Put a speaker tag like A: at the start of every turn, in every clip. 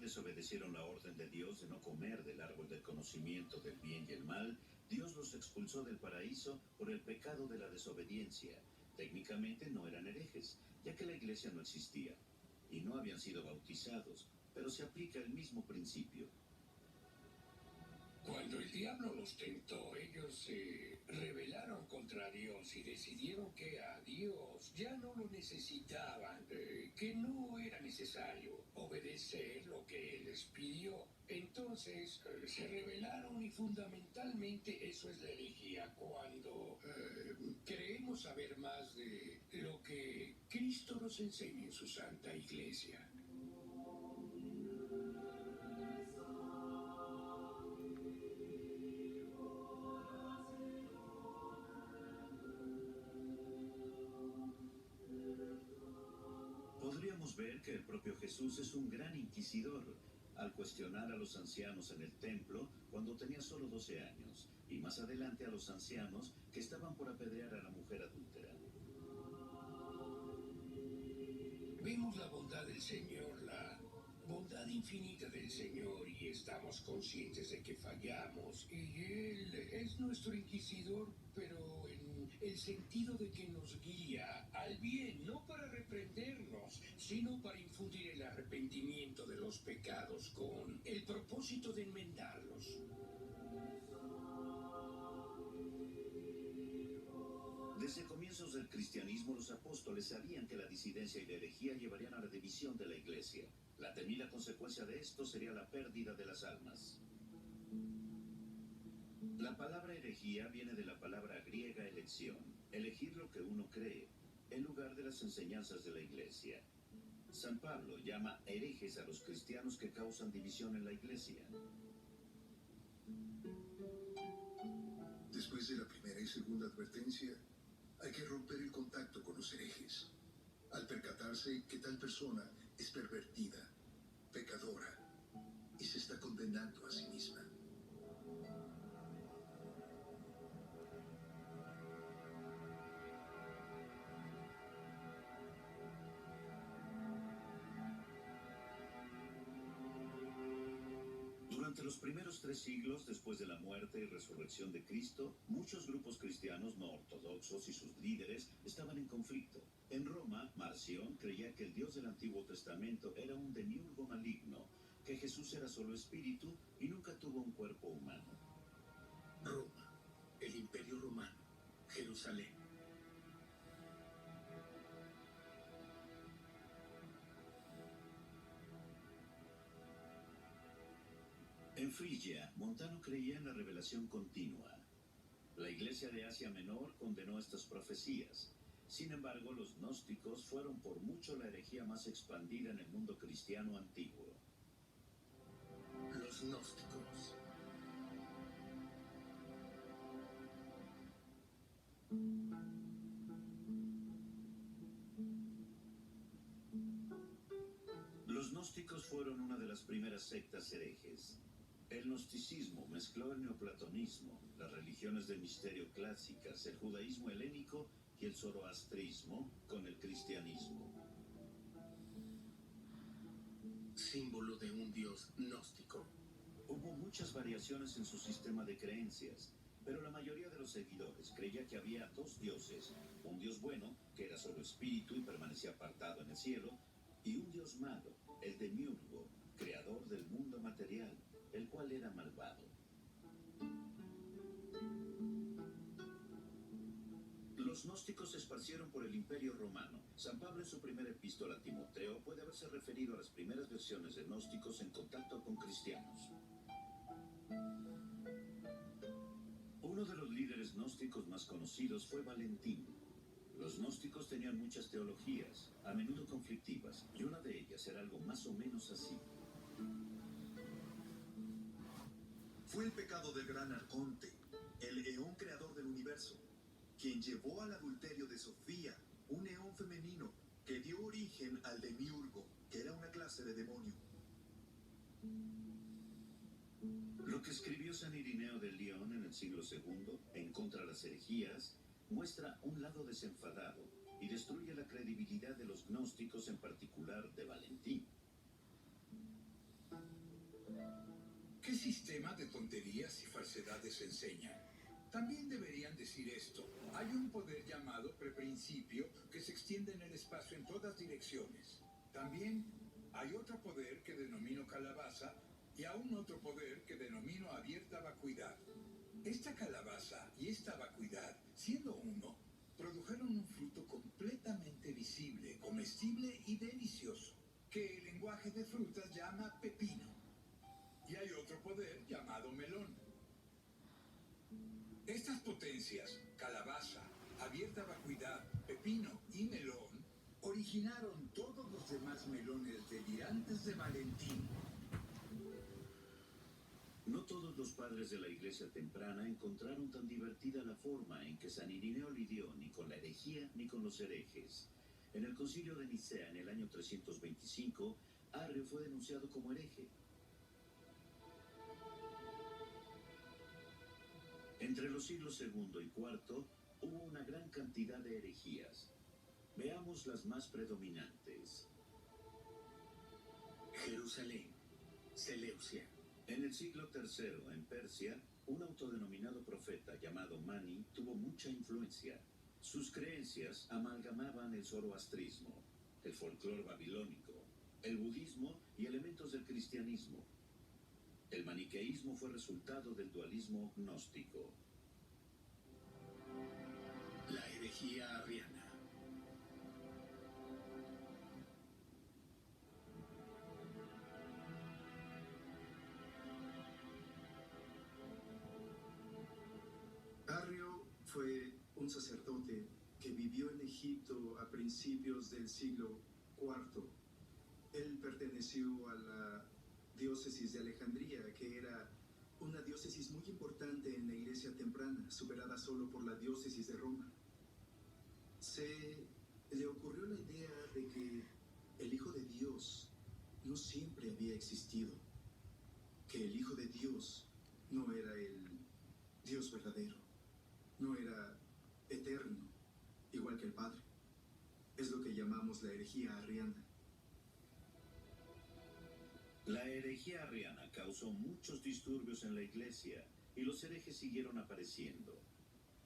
A: desobedecieron la orden de Dios de no comer del árbol del conocimiento del bien y el mal, Dios los expulsó del paraíso por el pecado de la desobediencia. Técnicamente no eran herejes, ya que la iglesia no existía, y no habían sido bautizados, pero se aplica el mismo principio.
B: Cuando el diablo los tentó, ellos se rebelaron contra Dios y decidieron que a Dios ya no lo necesitaban, que no era necesario obedecer lo que Él les pidió. Entonces se rebelaron y fundamentalmente eso es la herejía, cuando creemos saber más de lo que Cristo nos enseña en su santa iglesia.
A: Podríamos ver que el propio Jesús es un gran inquisidor, al cuestionar a los ancianos en el templo cuando tenía solo 12 años, y más adelante a los ancianos que estaban por apedrear a la mujer adúltera.
B: Vemos la bondad del Señor, la bondad infinita del Señor, y estamos conscientes de que fallamos. Y Él es nuestro inquisidor, pero en el sentido de que nos guía al bien, no para reprendernos, sino para infundir el arrepentimiento de los pecados con el propósito de enmendarlos.
A: Desde comienzos del cristianismo, los apóstoles sabían que la disidencia y la herejía llevarían a la división de la iglesia. La temida consecuencia de esto sería la pérdida de las almas. La palabra herejía viene de la palabra griega elección, elegir lo que uno cree, en lugar de las enseñanzas de la iglesia. San Pablo llama herejes a los cristianos que causan división en la iglesia.
C: Después de la primera y segunda advertencia, hay que romper el contacto con los herejes. Al percatarse que tal persona es pervertida, pecadora, y se está condenando a sí misma.
A: Durante los primeros 3 siglos después de la muerte y resurrección de Cristo, muchos grupos cristianos no ortodoxos y sus líderes estaban en conflicto. En Roma, Marción creía que el Dios del Antiguo Testamento era un demiurgo maligno, que Jesús era solo espíritu y nunca tuvo un cuerpo humano.
C: Roma, el Imperio Romano, Jerusalén.
A: En Frigia, Montano creía en la revelación continua. La Iglesia de Asia Menor condenó estas profecías. Sin embargo, los gnósticos fueron por mucho la herejía más expandida en el mundo cristiano antiguo.
C: Los gnósticos.
A: Los gnósticos fueron una de las primeras sectas herejes. El gnosticismo mezcló el neoplatonismo, las religiones del misterio clásicas, el judaísmo helénico y el zoroastrismo con el cristianismo.
C: Símbolo de un dios gnóstico.
A: Hubo muchas variaciones en su sistema de creencias, pero la mayoría de los seguidores creía que había 2 dioses, un dios bueno, que era solo espíritu y permanecía apartado en el cielo, y un dios malo, el demiurgo, creador del mundo material, el cual era malvado. Los gnósticos se esparcieron por el Imperio Romano. San Pablo en su primera epístola a Timoteo puede haberse referido a las primeras versiones de gnósticos en contacto con cristianos. Uno de los líderes gnósticos más conocidos fue Valentín. Los gnósticos tenían muchas teologías, a menudo conflictivas, y una de ellas era algo más o menos así.
D: Fue el pecado del gran arconte, el eón creador del universo, quien llevó al adulterio de Sofía, un eón femenino que dio origen al demiurgo, que era una clase de demonio.
A: Lo que escribió San Irineo de León en el siglo II, en contra de las herejías, muestra un lado desenfadado y destruye la credibilidad de los gnósticos, en particular de Valentín.
B: tonterías y falsedades enseñan. También deberían decir esto. Hay un poder llamado preprincipio que se extiende en el espacio en todas direcciones. También hay otro poder que denomino calabaza y aún otro poder que denomino abierta vacuidad. Esta calabaza y esta vacuidad, siendo uno, produjeron un fruto completamente visible, comestible y delicioso, que el lenguaje de frutas llama pepino. Y hay otro poder llamado melón. Estas potencias, calabaza, abierta vacuidad, pepino y melón, originaron todos los demás melones delirantes de Valentín.
A: No todos los padres de la iglesia temprana encontraron tan divertida la forma en que San Irineo lidió ni con la herejía ni con los herejes. En el concilio de Nicea, en el año 325, Arrio fue denunciado como hereje. Entre los siglos II y IV hubo una gran cantidad de herejías. Veamos las más predominantes.
B: Jerusalén, Seleucia.
A: En el siglo III, en Persia, un autodenominado profeta llamado Mani tuvo mucha influencia. Sus creencias amalgamaban el zoroastrismo, el folclore babilónico, el budismo y elementos del cristianismo. El maniqueísmo fue resultado del dualismo gnóstico.
B: La herejía arriana.
D: Arrio fue un sacerdote que vivió en Egipto a principios del siglo IV. Él perteneció a la diócesis de Alejandría, que era una diócesis muy importante en la iglesia temprana, superada solo por la diócesis de Roma. Se le ocurrió la idea de que el Hijo de Dios no siempre había existido, que el Hijo de Dios no era el Dios verdadero, no era eterno, igual que el Padre. Es lo que llamamos la herejía arriana.
A: La herejía arriana causó muchos disturbios en la iglesia y los herejes siguieron apareciendo.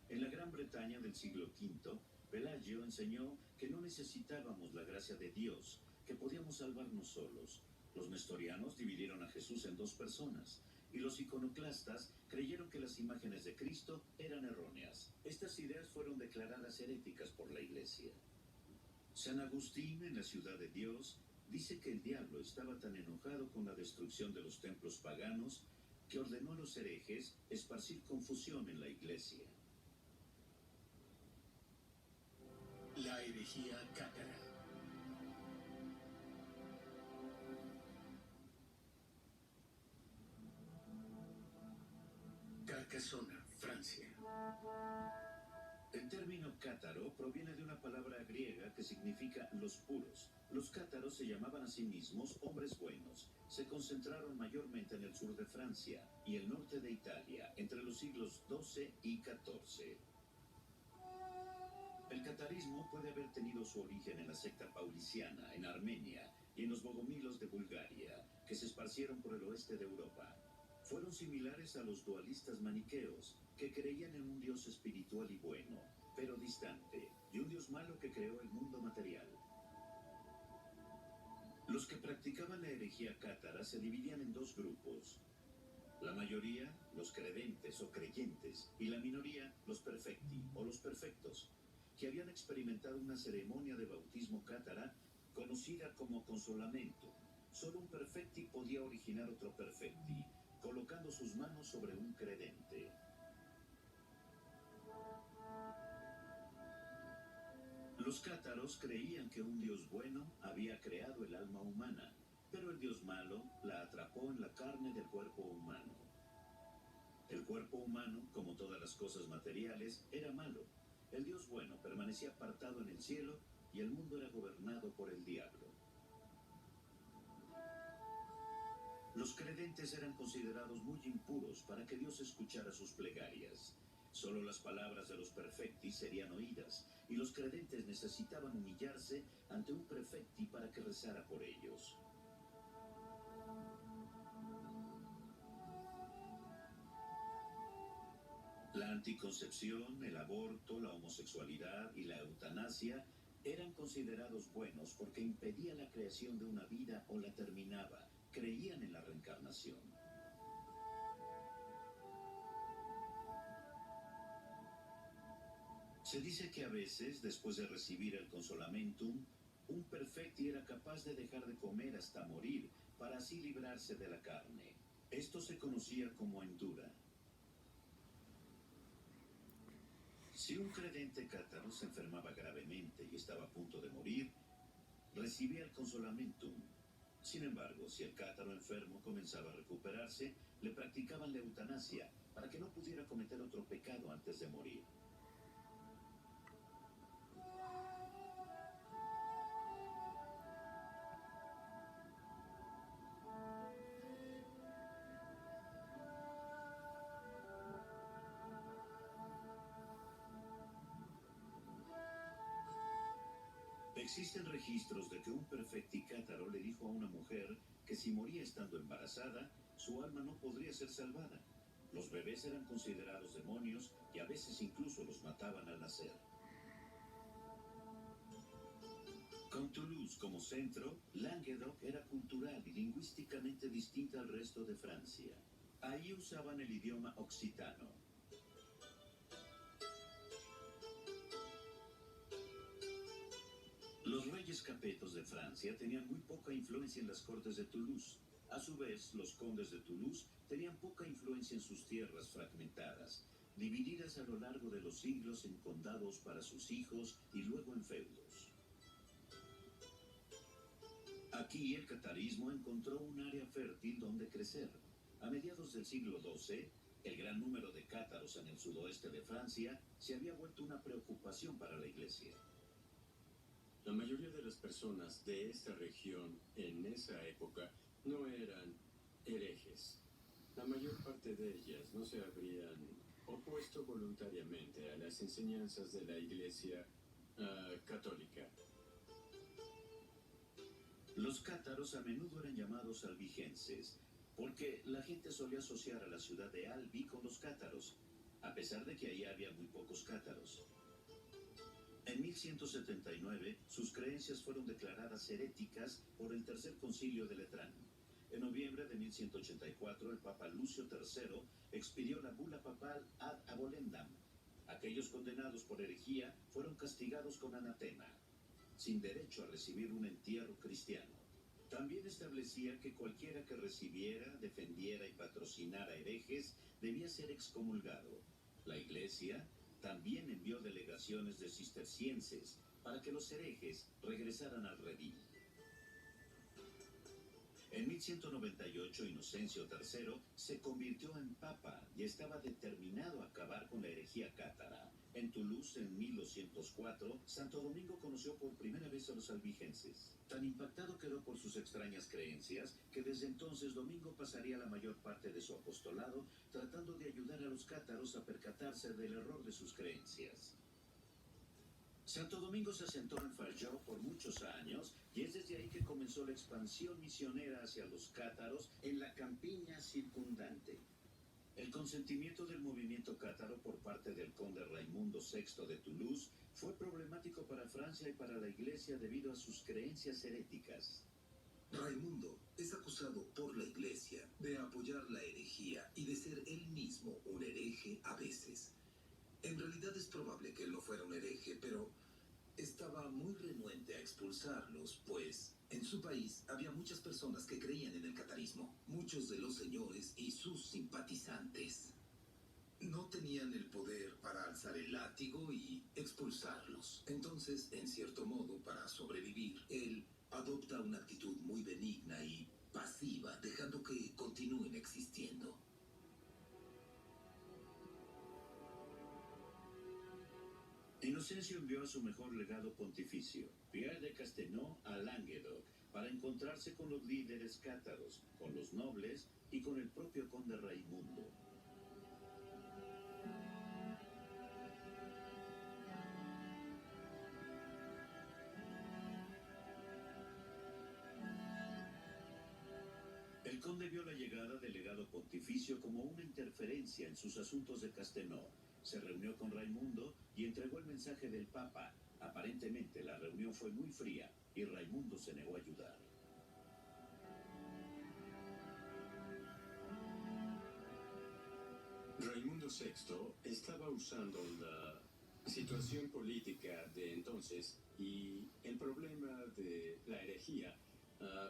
A: En la Gran Bretaña del siglo V, Pelagio enseñó que no necesitábamos la gracia de Dios, que podíamos salvarnos solos. Los nestorianos dividieron a Jesús en dos personas, y los iconoclastas creyeron que las imágenes de Cristo eran erróneas. Estas ideas fueron declaradas heréticas por la iglesia. San Agustín, en la Ciudad de Dios, dice que el diablo estaba tan enojado con la destrucción de los templos paganos que ordenó a los herejes esparcir confusión en la iglesia.
B: La herejía cátara. Carcassona, Francia.
A: El término cátaro proviene de una palabra griega que significa los puros. Los cátaros se llamaban a sí mismos hombres buenos. Se concentraron mayormente en el sur de Francia y el norte de Italia entre los siglos XII y XIV. El catarismo puede haber tenido su origen en la secta pauliciana, en Armenia y en los bogomilos de Bulgaria, que se esparcieron por el oeste de Europa. Fueron similares a los dualistas maniqueos, que creían en un Dios espiritual y bueno, pero distante, y un Dios malo que creó el mundo material. Los que practicaban la herejía cátara se dividían en dos grupos. La mayoría, los credentes o creyentes, y la minoría, los perfecti o los perfectos, que habían experimentado una ceremonia de bautismo cátara conocida como consolamento. Solo un perfecti podía originar otro perfecti, colocando sus manos sobre un credente. Los cátaros creían que un Dios bueno había creado el alma humana, pero el Dios malo la atrapó en la carne del cuerpo humano. El cuerpo humano, como todas las cosas materiales, era malo. El Dios bueno permanecía apartado en el cielo y el mundo era gobernado por el diablo. Los credentes eran considerados muy impuros para que Dios escuchara sus plegarias. Solo las palabras de los perfecti serían oídas, y los credentes necesitaban humillarse ante un prefecti para que rezara por ellos. La anticoncepción, el aborto, la homosexualidad y la eutanasia eran considerados buenos porque impedía la creación de una vida o la terminaba. Creían en la reencarnación. Se dice que a veces, después de recibir el consolamentum, un perfecti era capaz de dejar de comer hasta morir para así librarse de la carne. Esto se conocía como endura. Si un credente cátaro se enfermaba gravemente y estaba a punto de morir, recibía el consolamentum. Sin embargo, si el cátaro enfermo comenzaba a recuperarse, le practicaban la eutanasia para que no pudiera cometer otro pecado antes de morir. Existen registros de que un perfecticátaro le dijo a una mujer que si moría estando embarazada, su alma no podría ser salvada. Los bebés eran considerados demonios y a veces incluso los mataban al nacer. Con Toulouse como centro, Languedoc era cultural y lingüísticamente distinta al resto de Francia. Ahí usaban el idioma occitano. Los reyes capetos de Francia tenían muy poca influencia en las cortes de Toulouse. A su vez, los condes de Toulouse tenían poca influencia en sus tierras fragmentadas, divididas a lo largo de los siglos en condados para sus hijos y luego en feudos. Aquí el catarismo encontró un área fértil donde crecer. A mediados del siglo XII, el gran número de cátaros en el sudoeste de Francia se había vuelto una preocupación para la Iglesia.
E: La mayoría de las personas de esta región en esa época no eran herejes. La mayor parte de ellas no se habrían opuesto voluntariamente a las enseñanzas de la Iglesia católica.
A: Los cátaros a menudo eran llamados albigenses, porque la gente solía asociar a la ciudad de Albi con los cátaros, a pesar de que ahí había muy pocos cátaros. En 1179, sus creencias fueron declaradas heréticas por el Tercer Concilio de Letrán. En noviembre de 1184, el Papa Lucio III expidió la bula papal Ad Abolendam. Aquellos condenados por herejía fueron castigados con anatema, sin derecho a recibir un entierro cristiano. También establecía que cualquiera que recibiera, defendiera y patrocinara herejes debía ser excomulgado. La Iglesia también envió delegaciones de cistercienses para que los herejes regresaran al redil. En 1198, Inocencio III se convirtió en papa y estaba determinado a acabar con la herejía cátara. En Toulouse, en 1204, Santo Domingo conoció por primera vez a los albigenses. Tan impactado quedó por sus extrañas creencias que desde entonces Domingo pasaría la mayor parte de su apostolado tratando de ayudar a los cátaros a percatarse del error de sus creencias. Santo Domingo se asentó en Fargeau por muchos años y es desde ahí que comenzó la expansión misionera hacia los cátaros en la campiña circundante. El consentimiento del movimiento cátaro por parte del conde Raimundo VI de Toulouse fue problemático para Francia y para la Iglesia debido a sus creencias heréticas.
F: Raimundo es acusado por la Iglesia de apoyar la herejía y de ser él mismo un hereje a veces. En realidad es probable que él no fuera un hereje, pero estaba muy renuente a expulsarlos, pues en su país había muchas personas que creían en el catarismo, muchos de los señores y sus simpatizantes. No tenían el poder para alzar el látigo y expulsarlos. Entonces, en cierto modo, para sobrevivir, él adopta una actitud muy benigna y pasiva, dejando que continúen existiendo.
A: Inocencio envió a su mejor legado pontificio, Pierre de Castelnau, a Languedoc, para encontrarse con los líderes cátaros, con los nobles y con el propio conde Raimundo. El El conde vio la llegada del legado pontificio como una interferencia en sus asuntos de Castelnau. Se reunió con Raimundo y entregó el mensaje del Papa. Aparentemente la reunión fue muy fría y Raimundo se negó a ayudar.
E: Raimundo VI estaba usando la situación política de entonces y el problema de la herejía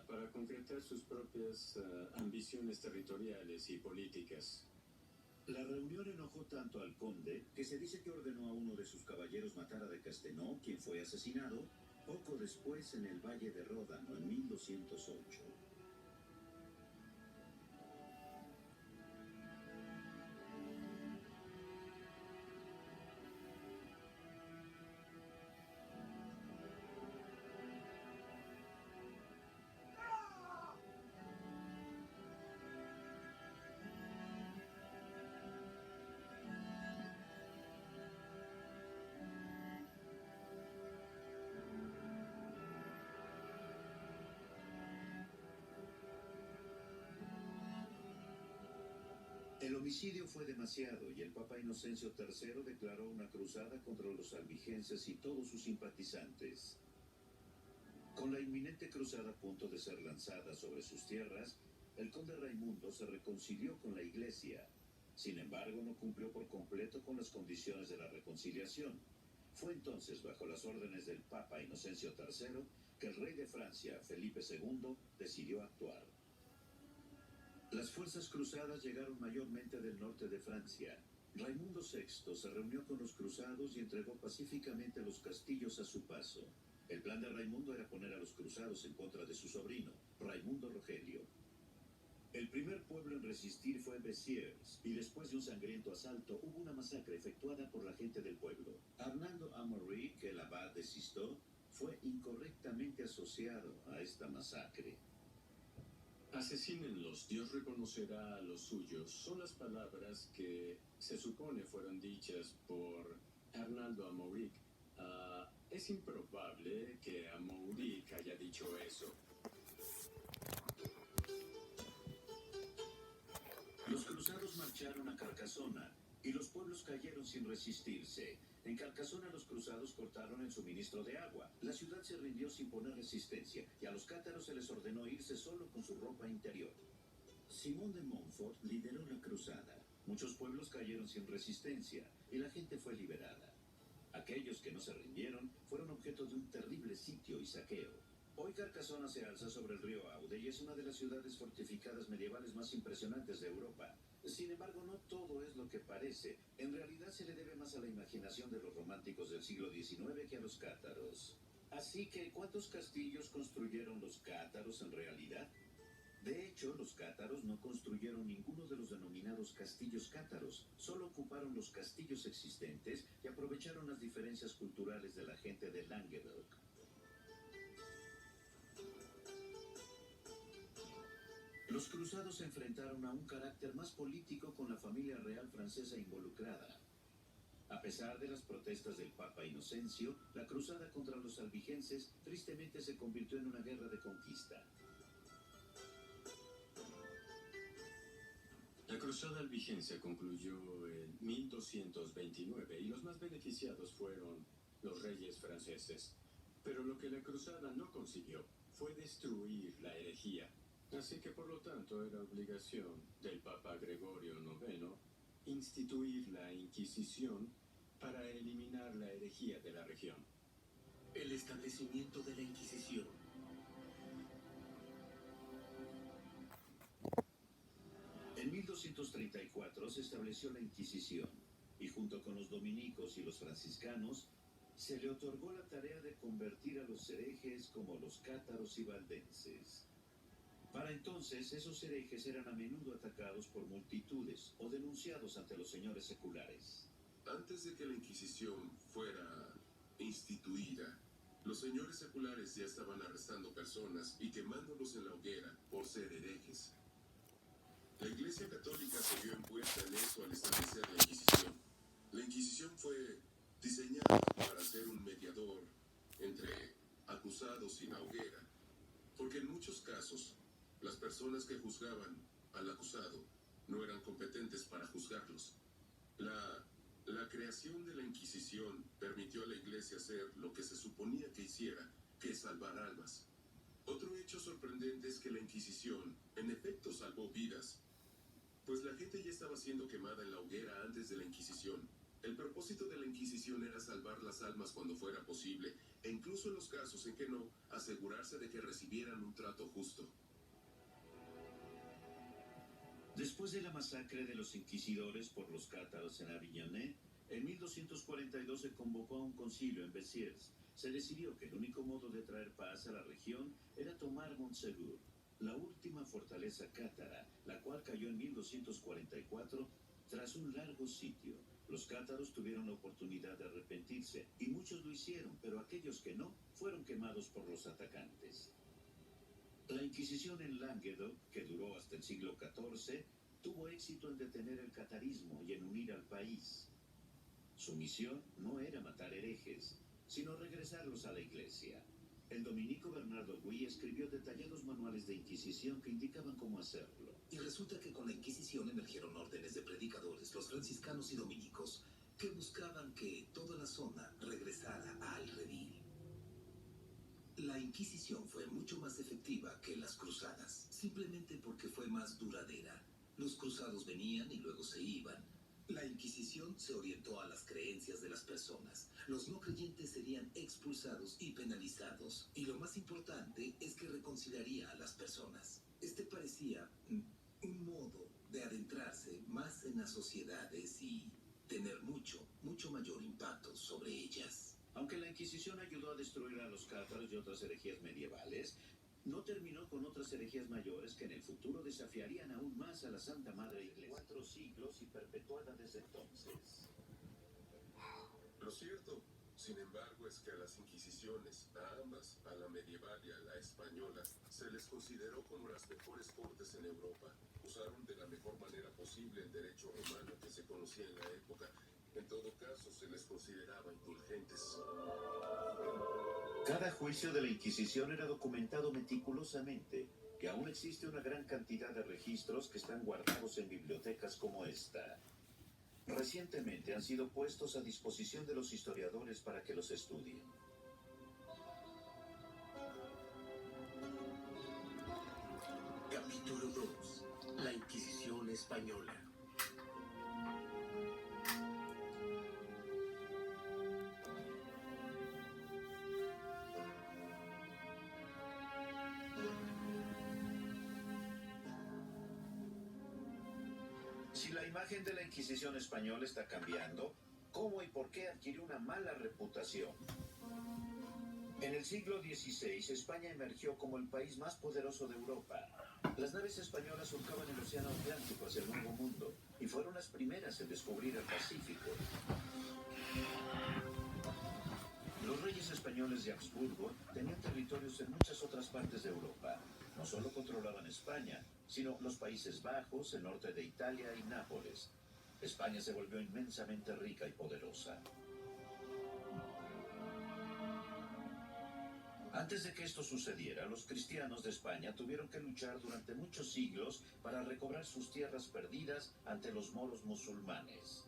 E: para concretar sus propias ambiciones territoriales y políticas.
A: La reunión enojó tanto al conde que se dice que ordenó a uno de sus caballeros matar a de Castelnau, quien fue asesinado poco después en el Valle de Ródano en 1208. El homicidio fue demasiado y el Papa Inocencio III declaró una cruzada contra los albigenses y todos sus simpatizantes. Con la inminente cruzada a punto de ser lanzada sobre sus tierras, el conde Raimundo se reconcilió con la Iglesia. Sin embargo, no cumplió por completo con las condiciones de la reconciliación. Fue entonces, bajo las órdenes del Papa Inocencio III, que el rey de Francia, Felipe II, decidió actuar. Las fuerzas cruzadas llegaron mayormente del norte de Francia. Raimundo VI se reunió con los cruzados y entregó pacíficamente los castillos a su paso. El plan de Raimundo era poner a los cruzados en contra de su sobrino, Raimundo Rogelio. El primer pueblo en resistir fue Bessières, y después de un sangriento asalto hubo una masacre efectuada por la gente del pueblo. Arnaldo Amaury, el abad de Cîteaux, fue incorrectamente asociado a esta masacre.
E: Asesínenlos, Dios reconocerá a los suyos. Son las palabras que se supone fueron dichas por Arnaldo Amaury. Es improbable que Amaury haya dicho eso.
A: Los cruzados marcharon a Carcasona y los pueblos cayeron sin resistirse. En Carcasona los cruzados cortaron el suministro de agua. La ciudad se rindió sin poner resistencia y a los cátaros se les ordenó irse solo con su ropa interior. Simón de Montfort lideró la cruzada. Muchos pueblos cayeron sin resistencia y la gente fue liberada. Aquellos que no se rindieron fueron objeto de un terrible sitio y saqueo. Hoy Carcasona se alza sobre el río Aude y es una de las ciudades fortificadas medievales más impresionantes de Europa. Sin embargo, no todo es lo que parece. En realidad se le debe más a la imaginación de los románticos del siglo XIX que a los cátaros. Así que, ¿cuántos castillos construyeron los cátaros en realidad? De hecho, los cátaros no construyeron ninguno de los denominados castillos cátaros, solo ocuparon los castillos existentes y aprovecharon las diferencias culturales de la gente de Languedoc. Los cruzados se enfrentaron a un carácter más político con la familia real francesa involucrada. A pesar de las protestas del Papa Inocencio, la cruzada contra los albigenses tristemente se convirtió en una guerra de conquista.
E: La cruzada albigense concluyó en 1229 y los más beneficiados fueron los reyes franceses. Pero lo que la cruzada no consiguió fue destruir la herejía. Así que por lo tanto era obligación del Papa Gregorio IX instituir la Inquisición para eliminar la herejía de la región.
F: El establecimiento de la Inquisición.
A: En 1234 se estableció la Inquisición y junto con los dominicos y los franciscanos se le otorgó la tarea de convertir a los herejes como los cátaros y valdenses. Para entonces, esos herejes eran a menudo atacados por multitudes o denunciados ante los señores seculares.
G: Antes de que la Inquisición fuera instituida, los señores seculares ya estaban arrestando personas y quemándolos en la hoguera por ser herejes. La Iglesia Católica se vio envuelta en eso al establecer la Inquisición. La Inquisición fue diseñada para ser un mediador entre acusados y la hoguera, porque en muchos casos Las personas que juzgaban al acusado no eran competentes para juzgarlos. La creación de la Inquisición permitió a la Iglesia hacer lo que se suponía que hiciera, que es salvar almas. Otro hecho sorprendente es que la Inquisición, en efecto, salvó vidas, pues la gente ya estaba siendo quemada en la hoguera antes de la Inquisición. El propósito de la Inquisición era salvar las almas cuando fuera posible, e incluso en los casos en que no, asegurarse de que recibieran un trato justo.
A: Después de la masacre de los inquisidores por los cátaros en Aviñonet, en 1242 se convocó a un concilio en Béziers. Se decidió que el único modo de traer paz a la región era tomar Montsegur, la última fortaleza cátara, la cual cayó en 1244 tras un largo sitio. Los cátaros tuvieron la oportunidad de arrepentirse, y muchos lo hicieron, pero aquellos que no, fueron quemados por los atacantes. La Inquisición en Languedoc, que duró hasta el siglo XIV, tuvo éxito en detener el catarismo y en unir al país. Su misión no era matar herejes, sino regresarlos a la Iglesia. El dominico Bernardo Gui escribió detallados manuales de Inquisición que indicaban cómo hacerlo.
F: Y resulta que con la Inquisición emergieron órdenes de predicadores, los franciscanos y dominicos, que buscaban que toda la zona regresara al redil. La Inquisición fue mucho más efectiva que las cruzadas, simplemente porque fue más duradera. Los cruzados venían y luego se iban. La Inquisición se orientó a las creencias de las personas. Los no creyentes serían expulsados y penalizados. Y lo más importante es que reconciliaría a las personas. Este parecía un modo de adentrarse más en las sociedades y tener mucho mayor impacto sobre ellas.
A: Aunque la Inquisición ayudó a destruir a los cátaros y otras herejías medievales, no terminó con otras herejías mayores que en el futuro desafiarían aún más a la Santa Madre Iglesia. 4 siglos y perpetuada desde entonces.
G: Lo cierto, sin embargo, es que a las Inquisiciones, a ambas, a la medieval y a la española, se les consideró como las mejores cortes en Europa. Usaron de la mejor manera posible el derecho romano que se conocía en la época. En todo caso, se les consideraba indulgentes.
A: Cada juicio de la Inquisición era documentado meticulosamente, que aún existe una gran cantidad de registros que están guardados en bibliotecas como esta. Recientemente han sido puestos a disposición de los historiadores para que los estudien.
F: Capítulo 2. La Inquisición Española.
A: Si la imagen de la Inquisición española está cambiando, ¿cómo y por qué adquirió una mala reputación? En el siglo XVI, España emergió como el país más poderoso de Europa. Las naves españolas surcaban el Océano Atlántico hacia el Nuevo Mundo y fueron las primeras en descubrir el Pacífico. Los reyes españoles de Habsburgo tenían territorios en muchas otras partes de Europa. No solo controlaban España, sino los Países Bajos, el norte de Italia y Nápoles. España se volvió inmensamente rica y poderosa. Antes de que esto sucediera, los cristianos de España tuvieron que luchar durante muchos siglos para recobrar sus tierras perdidas ante los moros musulmanes.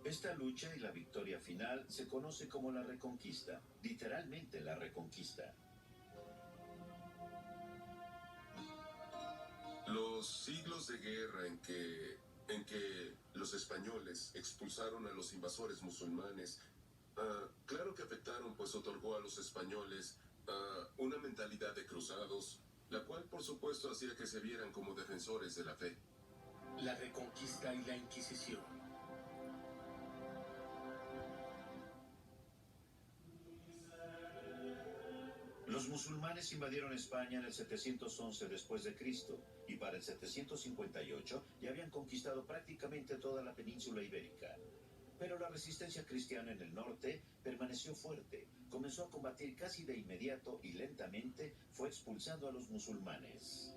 A: Esta lucha y la victoria final se conoce como la Reconquista, literalmente la Reconquista.
G: Los siglos de guerra en que los españoles expulsaron a los invasores musulmanes, claro que afectaron, pues otorgó a los españoles una mentalidad de cruzados, la cual por supuesto hacía que se vieran como defensores de la fe.
F: La Reconquista y la Inquisición.
A: Los musulmanes invadieron España en el 711 después de Cristo y para el 758 ya habían conquistado prácticamente toda la península ibérica. Pero la resistencia cristiana en el norte permaneció fuerte, comenzó a combatir casi de inmediato y lentamente fue expulsando a los musulmanes.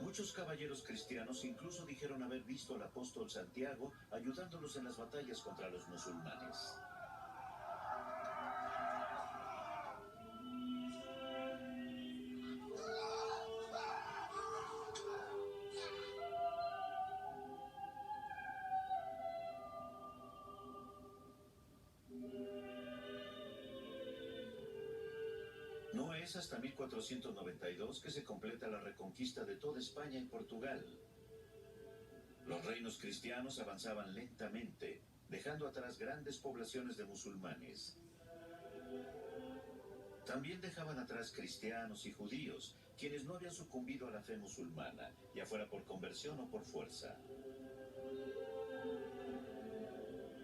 A: Muchos caballeros cristianos incluso dijeron haber visto al apóstol Santiago ayudándolos en las batallas contra los musulmanes. es hasta 1492 que se completa la reconquista de toda España y Portugal. Los reinos cristianos avanzaban lentamente, dejando atrás grandes poblaciones de musulmanes. También dejaban atrás cristianos y judíos, quienes no habían sucumbido a la fe musulmana, ya fuera por conversión o por fuerza.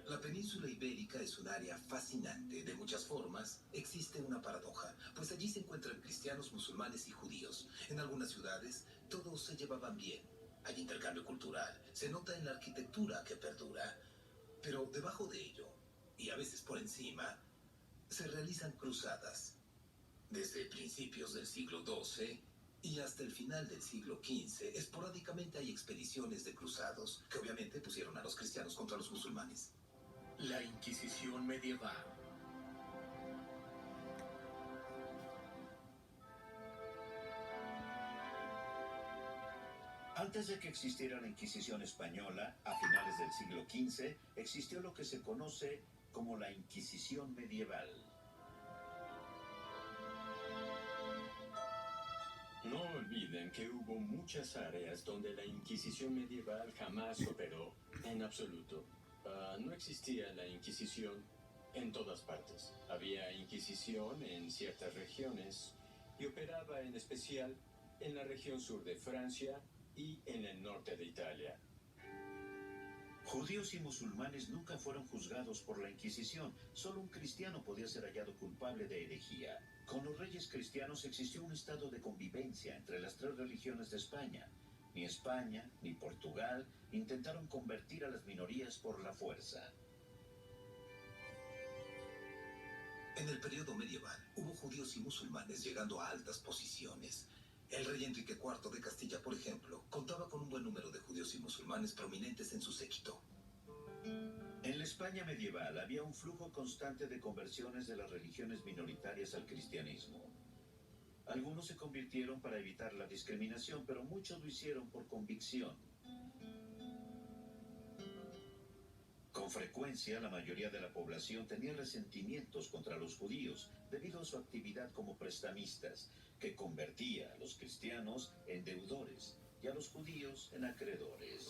F: La península ibérica es un área fascinante. De muchas formas, existe una paradoja, pues allí se encuentran cristianos, musulmanes y judíos. En algunas ciudades, todos se llevaban bien. Hay intercambio cultural, se nota en la arquitectura que perdura. Pero debajo de ello, y a veces por encima, se realizan cruzadas. Desde principios del siglo XII y hasta el final del siglo XV, esporádicamente hay expediciones de cruzados, que obviamente pusieron a los cristianos contra los musulmanes.
H: La Inquisición medieval.
A: Antes de que existiera la Inquisición española, a finales del siglo XV, existió lo que se conoce como la Inquisición medieval.
E: No olviden que hubo muchas áreas donde la Inquisición medieval jamás operó en absoluto. No existía la Inquisición en todas partes. Había Inquisición en ciertas regiones y operaba en especial en la región sur de Francia y en el norte de Italia.
A: Judíos y musulmanes nunca fueron juzgados por la Inquisición. Solo un cristiano podía ser hallado culpable de herejía. Con los reyes cristianos existió un estado de convivencia entre las tres religiones de España. Ni España ni Portugal intentaron convertir a las minorías por la fuerza.
F: En el periodo medieval, hubo judíos y musulmanes llegando a altas posiciones. El rey Enrique IV de Castilla, por ejemplo, contaba con un buen número de judíos y musulmanes prominentes en su séquito.
A: En la España medieval había un flujo constante de conversiones de las religiones minoritarias al cristianismo. Algunos se convirtieron para evitar la discriminación, pero muchos lo hicieron por convicción. Con frecuencia, la mayoría de la población tenía resentimientos contra los judíos debido a su actividad como prestamistas, que convertía a los cristianos en deudores y a los judíos en acreedores.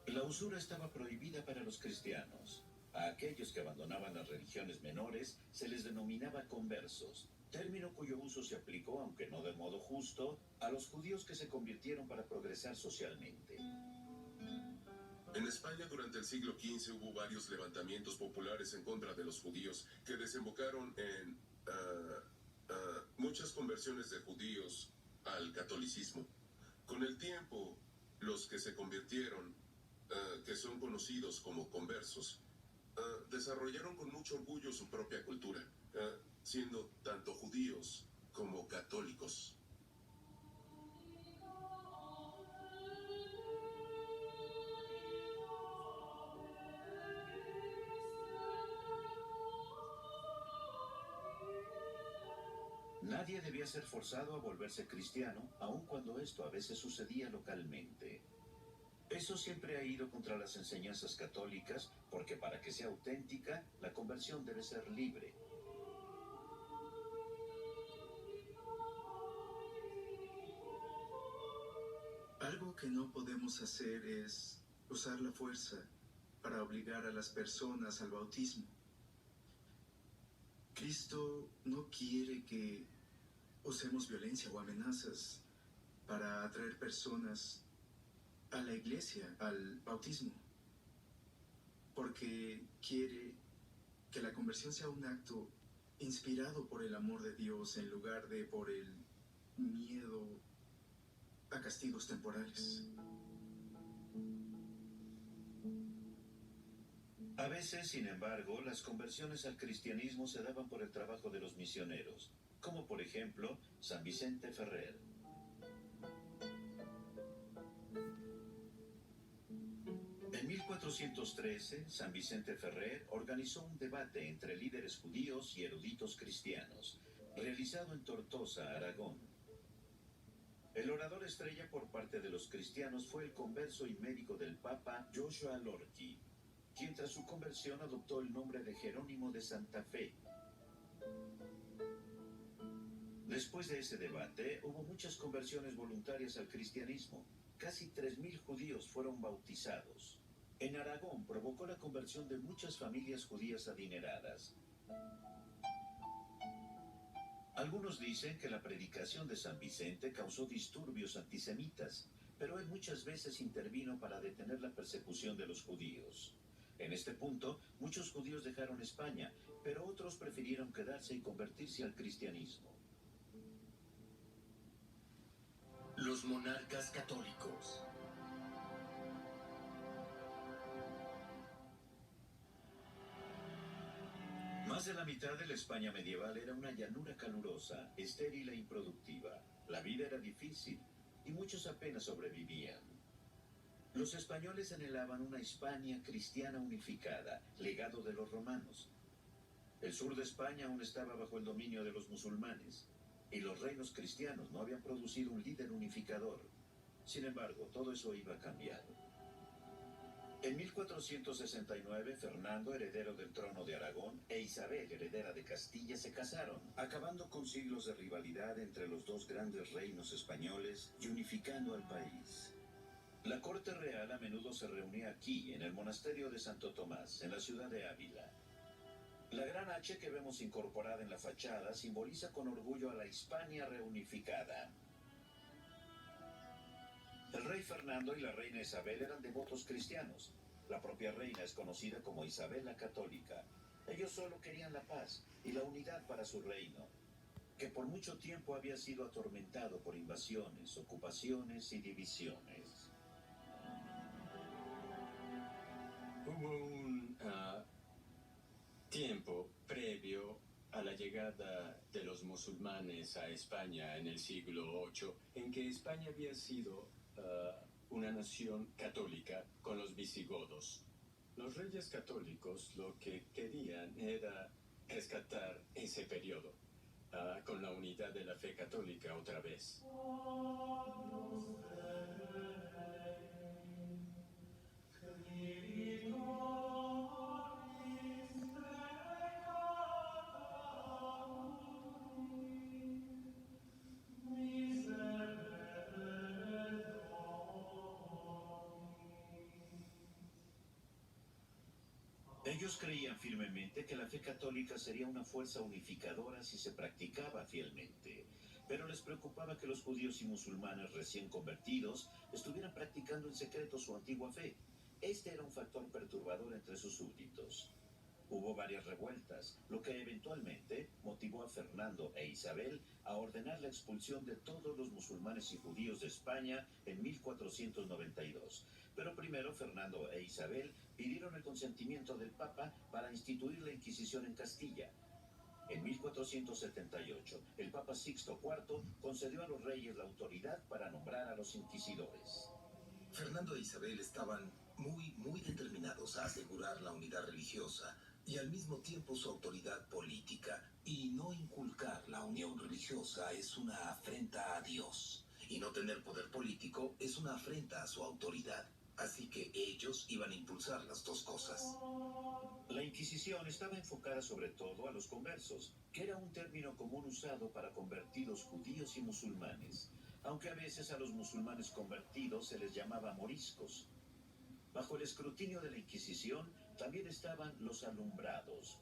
A: La usura estaba prohibida para los cristianos. A aquellos que abandonaban las religiones menores se les denominaba conversos, término cuyo uso se aplicó, aunque no de modo justo, a los judíos que se convirtieron para progresar socialmente.
G: En España durante el siglo XV hubo varios levantamientos populares en contra de los judíos que desembocaron en muchas conversiones de judíos al catolicismo. Con el tiempo, los que se convirtieron, que son conocidos como conversos, desarrollaron con mucho orgullo su propia cultura, siendo tanto judíos como católicos.
A: Nadie debía ser forzado a volverse cristiano, aun cuando esto a veces sucedía localmente. Eso siempre ha ido contra las enseñanzas católicas, porque para que sea auténtica, la conversión debe ser libre.
D: Algo que no podemos hacer es usar la fuerza para obligar a las personas al bautismo. Cristo no quiere que usemos violencia o amenazas para atraer personas a la iglesia, al bautismo, porque quiere que la conversión sea un acto inspirado por el amor de Dios en lugar de por el miedo a castigos temporales.
A: A veces, sin embargo, las conversiones al cristianismo se daban por el trabajo de los misioneros, como por ejemplo San Vicente Ferrer. En 1413, San Vicente Ferrer organizó un debate entre líderes judíos y eruditos cristianos, realizado en Tortosa, Aragón. El orador estrella por parte de los cristianos fue el converso y médico del Papa Joshua Lorchi, quien tras su conversión adoptó el nombre de Jerónimo de Santa Fe. Después de ese debate, hubo muchas conversiones voluntarias al cristianismo. Casi 3.000 judíos fueron bautizados. En Aragón provocó la conversión de muchas familias judías adineradas. Algunos dicen que la predicación de San Vicente causó disturbios antisemitas, pero él muchas veces intervino para detener la persecución de los judíos. En este punto, muchos judíos dejaron España, pero otros prefirieron quedarse y convertirse al cristianismo.
H: Los monarcas católicos.
A: Más de la mitad de la España medieval era una llanura calurosa, estéril e improductiva. La vida era difícil y muchos apenas sobrevivían. Los españoles anhelaban una Hispania cristiana unificada, legado de los romanos. El sur de España aún estaba bajo el dominio de los musulmanes, y los reinos cristianos no habían producido un líder unificador. Sin embargo, todo eso iba cambiando. En 1469, Fernando, heredero del trono de Aragón, e Isabel, heredera de Castilla, se casaron, acabando con siglos de rivalidad entre los dos grandes reinos españoles y unificando al país. La corte real a menudo se reunía aquí, en el monasterio de Santo Tomás, en la ciudad de Ávila. La gran H que vemos incorporada en la fachada simboliza con orgullo a la Hispania reunificada. El rey Fernando y la reina Isabel eran devotos cristianos. La propia reina es conocida como Isabel la Católica. Ellos solo querían la paz y la unidad para su reino, que por mucho tiempo había sido atormentado por invasiones, ocupaciones y divisiones.
E: Hubo un tiempo previo a la llegada de los musulmanes a España en el siglo VIII, en que España había sido una nación católica con los visigodos. Los reyes católicos lo que querían era rescatar ese periodo con la unidad de la fe católica otra vez.
A: Ellos creían firmemente que la fe católica sería una fuerza unificadora si se practicaba fielmente, pero les preocupaba que los judíos y musulmanes recién convertidos estuvieran practicando en secreto su antigua fe. Este era un factor perturbador entre sus súbditos. Hubo varias revueltas, lo que eventualmente motivó a Fernando e Isabel a ordenar la expulsión de todos los musulmanes y judíos de España en 1492. Pero primero Fernando e Isabel pidieron el consentimiento del Papa para instituir la Inquisición en Castilla. En 1478, el Papa Sixto IV concedió a los reyes la autoridad para nombrar a los inquisidores.
F: Fernando e Isabel estaban muy determinados a asegurar la unidad religiosa y al mismo tiempo su autoridad política. Y no inculcar la unión religiosa es una afrenta a Dios. Y no tener poder político es una afrenta a su autoridad. Así que ellos iban a impulsar las dos cosas.
A: La Inquisición estaba enfocada sobre todo a los conversos, que era un término común usado para convertidos judíos y musulmanes, aunque a veces a los musulmanes convertidos se les llamaba moriscos. Bajo el escrutinio de la Inquisición también estaban los alumbrados,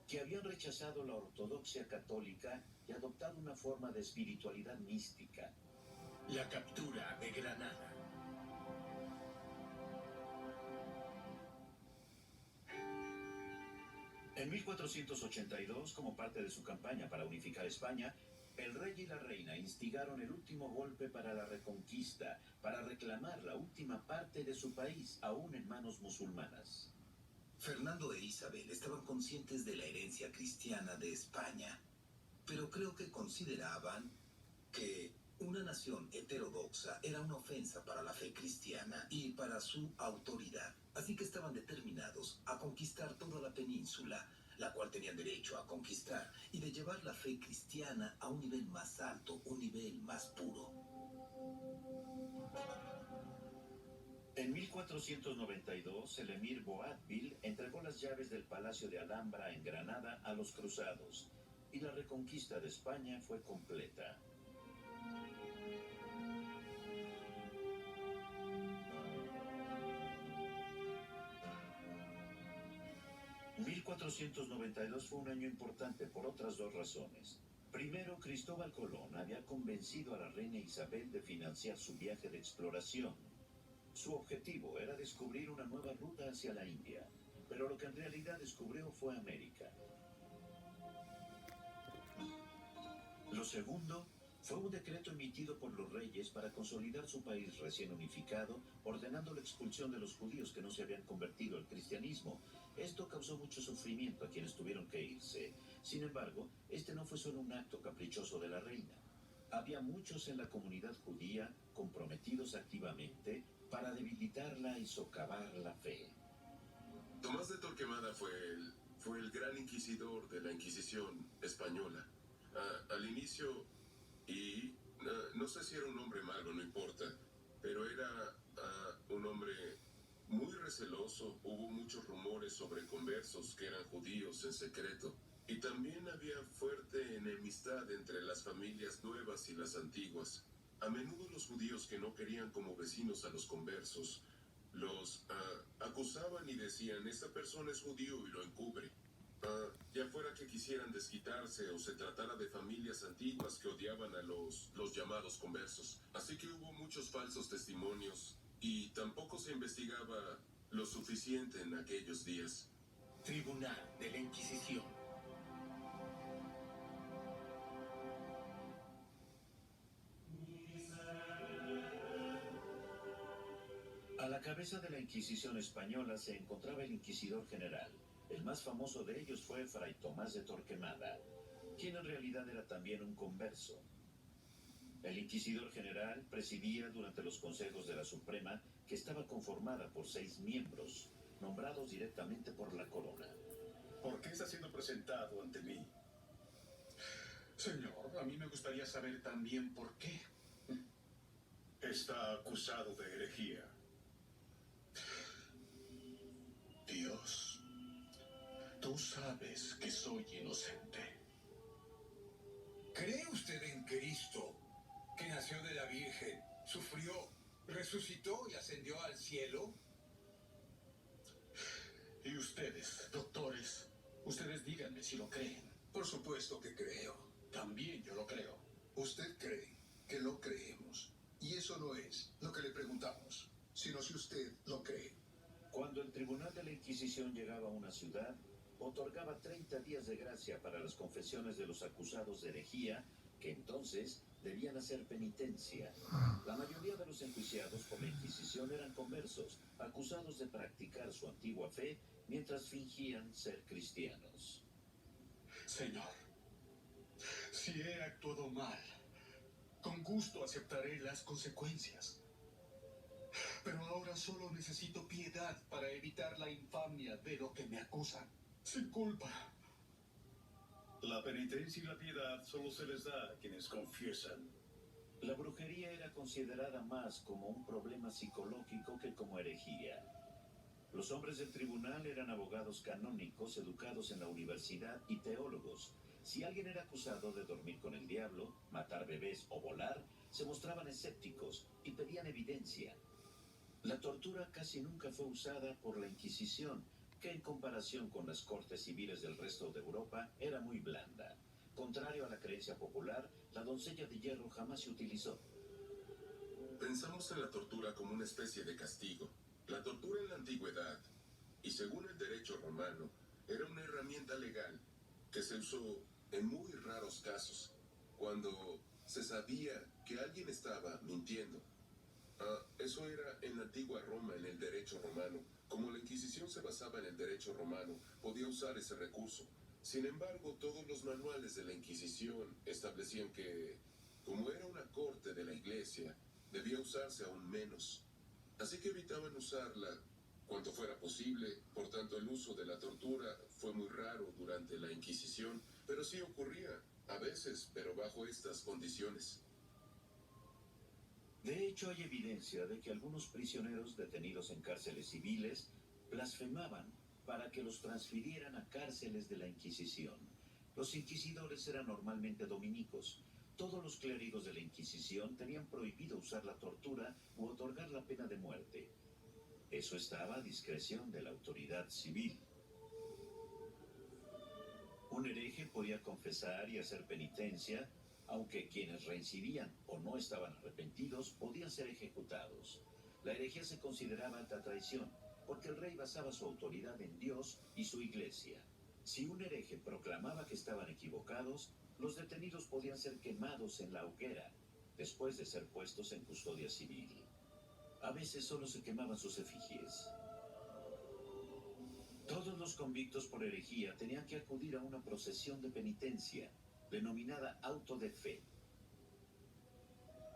A: que habían rechazado la ortodoxia católica y adoptado una forma de espiritualidad mística.
H: La captura de Granada.
A: En 1482, como parte de su campaña para unificar España, el rey y la reina instigaron el último golpe para la reconquista, para reclamar la última parte de su país, aún en manos musulmanas.
F: Fernando e Isabel estaban conscientes de la herencia cristiana de España, pero creo que consideraban que una nación heterodoxa era una ofensa para la fe cristiana y para su autoridad. Así que estaban determinados a conquistar toda la península, la cual tenían derecho a conquistar, y de llevar la fe cristiana a un nivel más alto, un nivel más puro.
A: En 1492, el emir Boabdil entregó las llaves del Palacio de Alhambra en Granada a los cruzados. y la reconquista de España fue completa. 1492 fue un año importante por otras dos razones. Primero, Cristóbal Colón había convencido a la reina Isabel de financiar su viaje de exploración. Su objetivo era descubrir una nueva ruta hacia la India, pero lo que en realidad descubrió fue América. Lo segundo fue un decreto emitido por los reyes para consolidar su país recién unificado, ordenando la expulsión de los judíos que no se habían convertido al cristianismo. Esto causó mucho sufrimiento a quienes tuvieron que irse. Sin embargo, este no fue solo un acto caprichoso de la reina. Había muchos en la comunidad judía comprometidos activamente para debilitarla y socavar la fe.
G: Tomás de Torquemada fue el gran inquisidor de la Inquisición española. Al inicio, no sé si era un hombre malo, no importa, pero era un hombre muy receloso. Hubo muchos rumores sobre conversos que eran judíos en secreto. Y también había fuerte enemistad entre las familias nuevas y las antiguas. A menudo los judíos que no querían como vecinos a los conversos los acusaban y decían: esta persona es judío y lo encubre. Ya fuera que quisieran desquitarse o se tratara de familias antiguas que odiaban a los llamados conversos. Así que hubo muchos falsos testimonios y tampoco se investigaba lo suficiente en aquellos días.
H: Tribunal de la Inquisición.
A: A la cabeza de la Inquisición española se encontraba el Inquisidor General. El más famoso de ellos fue Fray Tomás de Torquemada, quien en realidad era también un converso. El Inquisidor General presidía durante los consejos de la Suprema, que estaba conformada por 6 miembros, nombrados directamente por la corona.
I: ¿Por qué está siendo presentado ante mí?
J: Señor, a mí me gustaría saber también por qué.
I: Está acusado de herejía.
J: Dios, tú sabes que soy inocente.
K: ¿Cree usted en Cristo, que nació de la Virgen, sufrió, resucitó y ascendió al cielo?
J: Y ustedes, doctores, ustedes díganme si lo creen.
C: Por supuesto que creo.
J: También yo lo creo.
C: Usted cree que lo creemos. Y eso no es lo que le preguntamos, sino si usted lo cree.
A: Cuando el Tribunal de la Inquisición llegaba a una ciudad, otorgaba 30 días de gracia para las confesiones de los acusados de herejía, que entonces debían hacer penitencia. La mayoría de los enjuiciados por la Inquisición eran conversos, acusados de practicar su antigua fe mientras fingían ser cristianos.
J: Señor, si he actuado mal, con gusto aceptaré las consecuencias. Pero ahora solo necesito piedad para evitar la infamia de lo que me acusan. Sin culpa.
I: La penitencia y la piedad solo se les da a quienes confiesan.
A: La brujería era considerada más como un problema psicológico que como herejía. Los hombres del tribunal eran abogados canónicos educados en la universidad y teólogos. Si alguien era acusado de dormir con el diablo, matar bebés o volar, se mostraban escépticos y pedían evidencia. La tortura casi nunca fue usada por la Inquisición, que en comparación con las cortes civiles del resto de Europa era muy blanda. Contrario a la creencia popular, la doncella de hierro jamás se utilizó.
G: Pensamos en la tortura como una especie de castigo. La tortura en la antigüedad, y según el derecho romano, era una herramienta legal que se usó en muy raros casos, cuando se sabía que alguien estaba mintiendo. Eso era en la antigua Roma, en el derecho romano. Como la Inquisición se basaba en el derecho romano, podía usar ese recurso. Sin embargo, todos los manuales de la Inquisición establecían que, como era una corte de la Iglesia, debía usarse aún menos. Así que evitaban usarla cuanto fuera posible. Por tanto, el uso de la tortura fue muy raro durante la Inquisición, pero sí ocurría, a veces, pero bajo estas condiciones.
A: De hecho, hay evidencia de que algunos prisioneros detenidos en cárceles civiles blasfemaban para que los transfirieran a cárceles de la Inquisición. Los inquisidores eran normalmente dominicos. Todos los clérigos de la Inquisición tenían prohibido usar la tortura u otorgar la pena de muerte. Eso estaba a discreción de la autoridad civil. Un hereje podía confesar y hacer penitencia, aunque quienes reincidían o no estaban arrepentidos podían ser ejecutados. La herejía se consideraba alta traición, porque el rey basaba su autoridad en Dios y su iglesia. Si un hereje proclamaba que estaban equivocados, los detenidos podían ser quemados en la hoguera, después de ser puestos en custodia civil. A veces solo se quemaban sus efigies. Todos los convictos por herejía tenían que acudir a una procesión de penitencia, denominada auto de fe.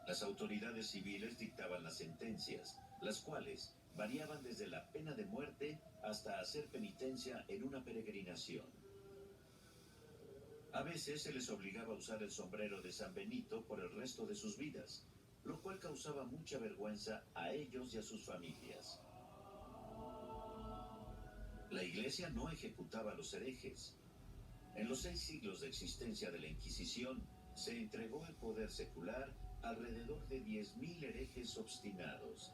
A: Las autoridades civiles dictaban las sentencias, las cuales variaban desde la pena de muerte hasta hacer penitencia en una peregrinación. A veces se les obligaba a usar el sombrero de San Benito por el resto de sus vidas, lo cual causaba mucha vergüenza a ellos y a sus familias. La Iglesia no ejecutaba a los herejes. En los 6 siglos de existencia de la Inquisición, se entregó el poder secular alrededor de 10.000 herejes obstinados.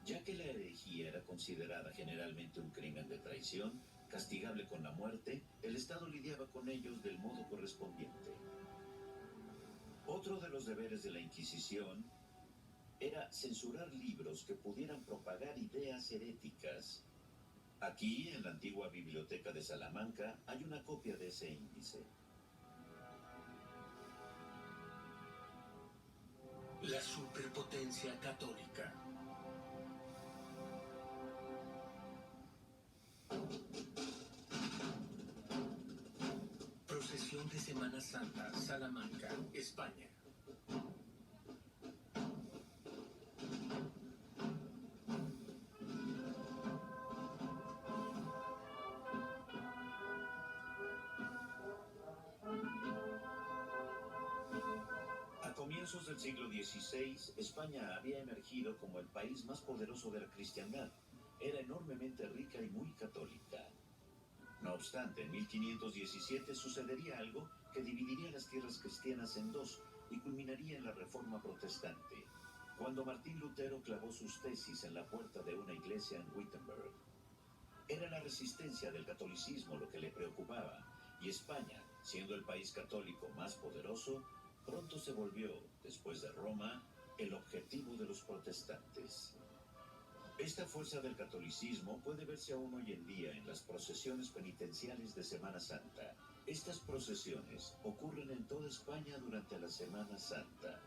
A: Ya que la herejía era considerada generalmente un crimen de traición, castigable con la muerte, el Estado lidiaba con ellos del modo correspondiente. Otro de los deberes de la Inquisición era censurar libros que pudieran propagar ideas heréticas. Aquí, en la antigua biblioteca de Salamanca, hay una copia de ese índice.
H: La superpotencia católica. Procesión de Semana Santa, Salamanca, España.
A: A comienzos del siglo XVI, España había emergido como el país más poderoso de la cristiandad. Era enormemente rica y muy católica. No obstante, en 1517 sucedería algo que dividiría las tierras cristianas en dos y culminaría en la Reforma Protestante, cuando Martín Lutero clavó sus tesis en la puerta de una iglesia en Wittenberg. Era la resistencia del catolicismo lo que le preocupaba, y España, siendo el país católico más poderoso, pronto se volvió, después de Roma, el objetivo de los protestantes. Esta fuerza del catolicismo puede verse aún hoy en día en las procesiones penitenciales de Semana Santa. Estas procesiones ocurren en toda España durante la Semana Santa.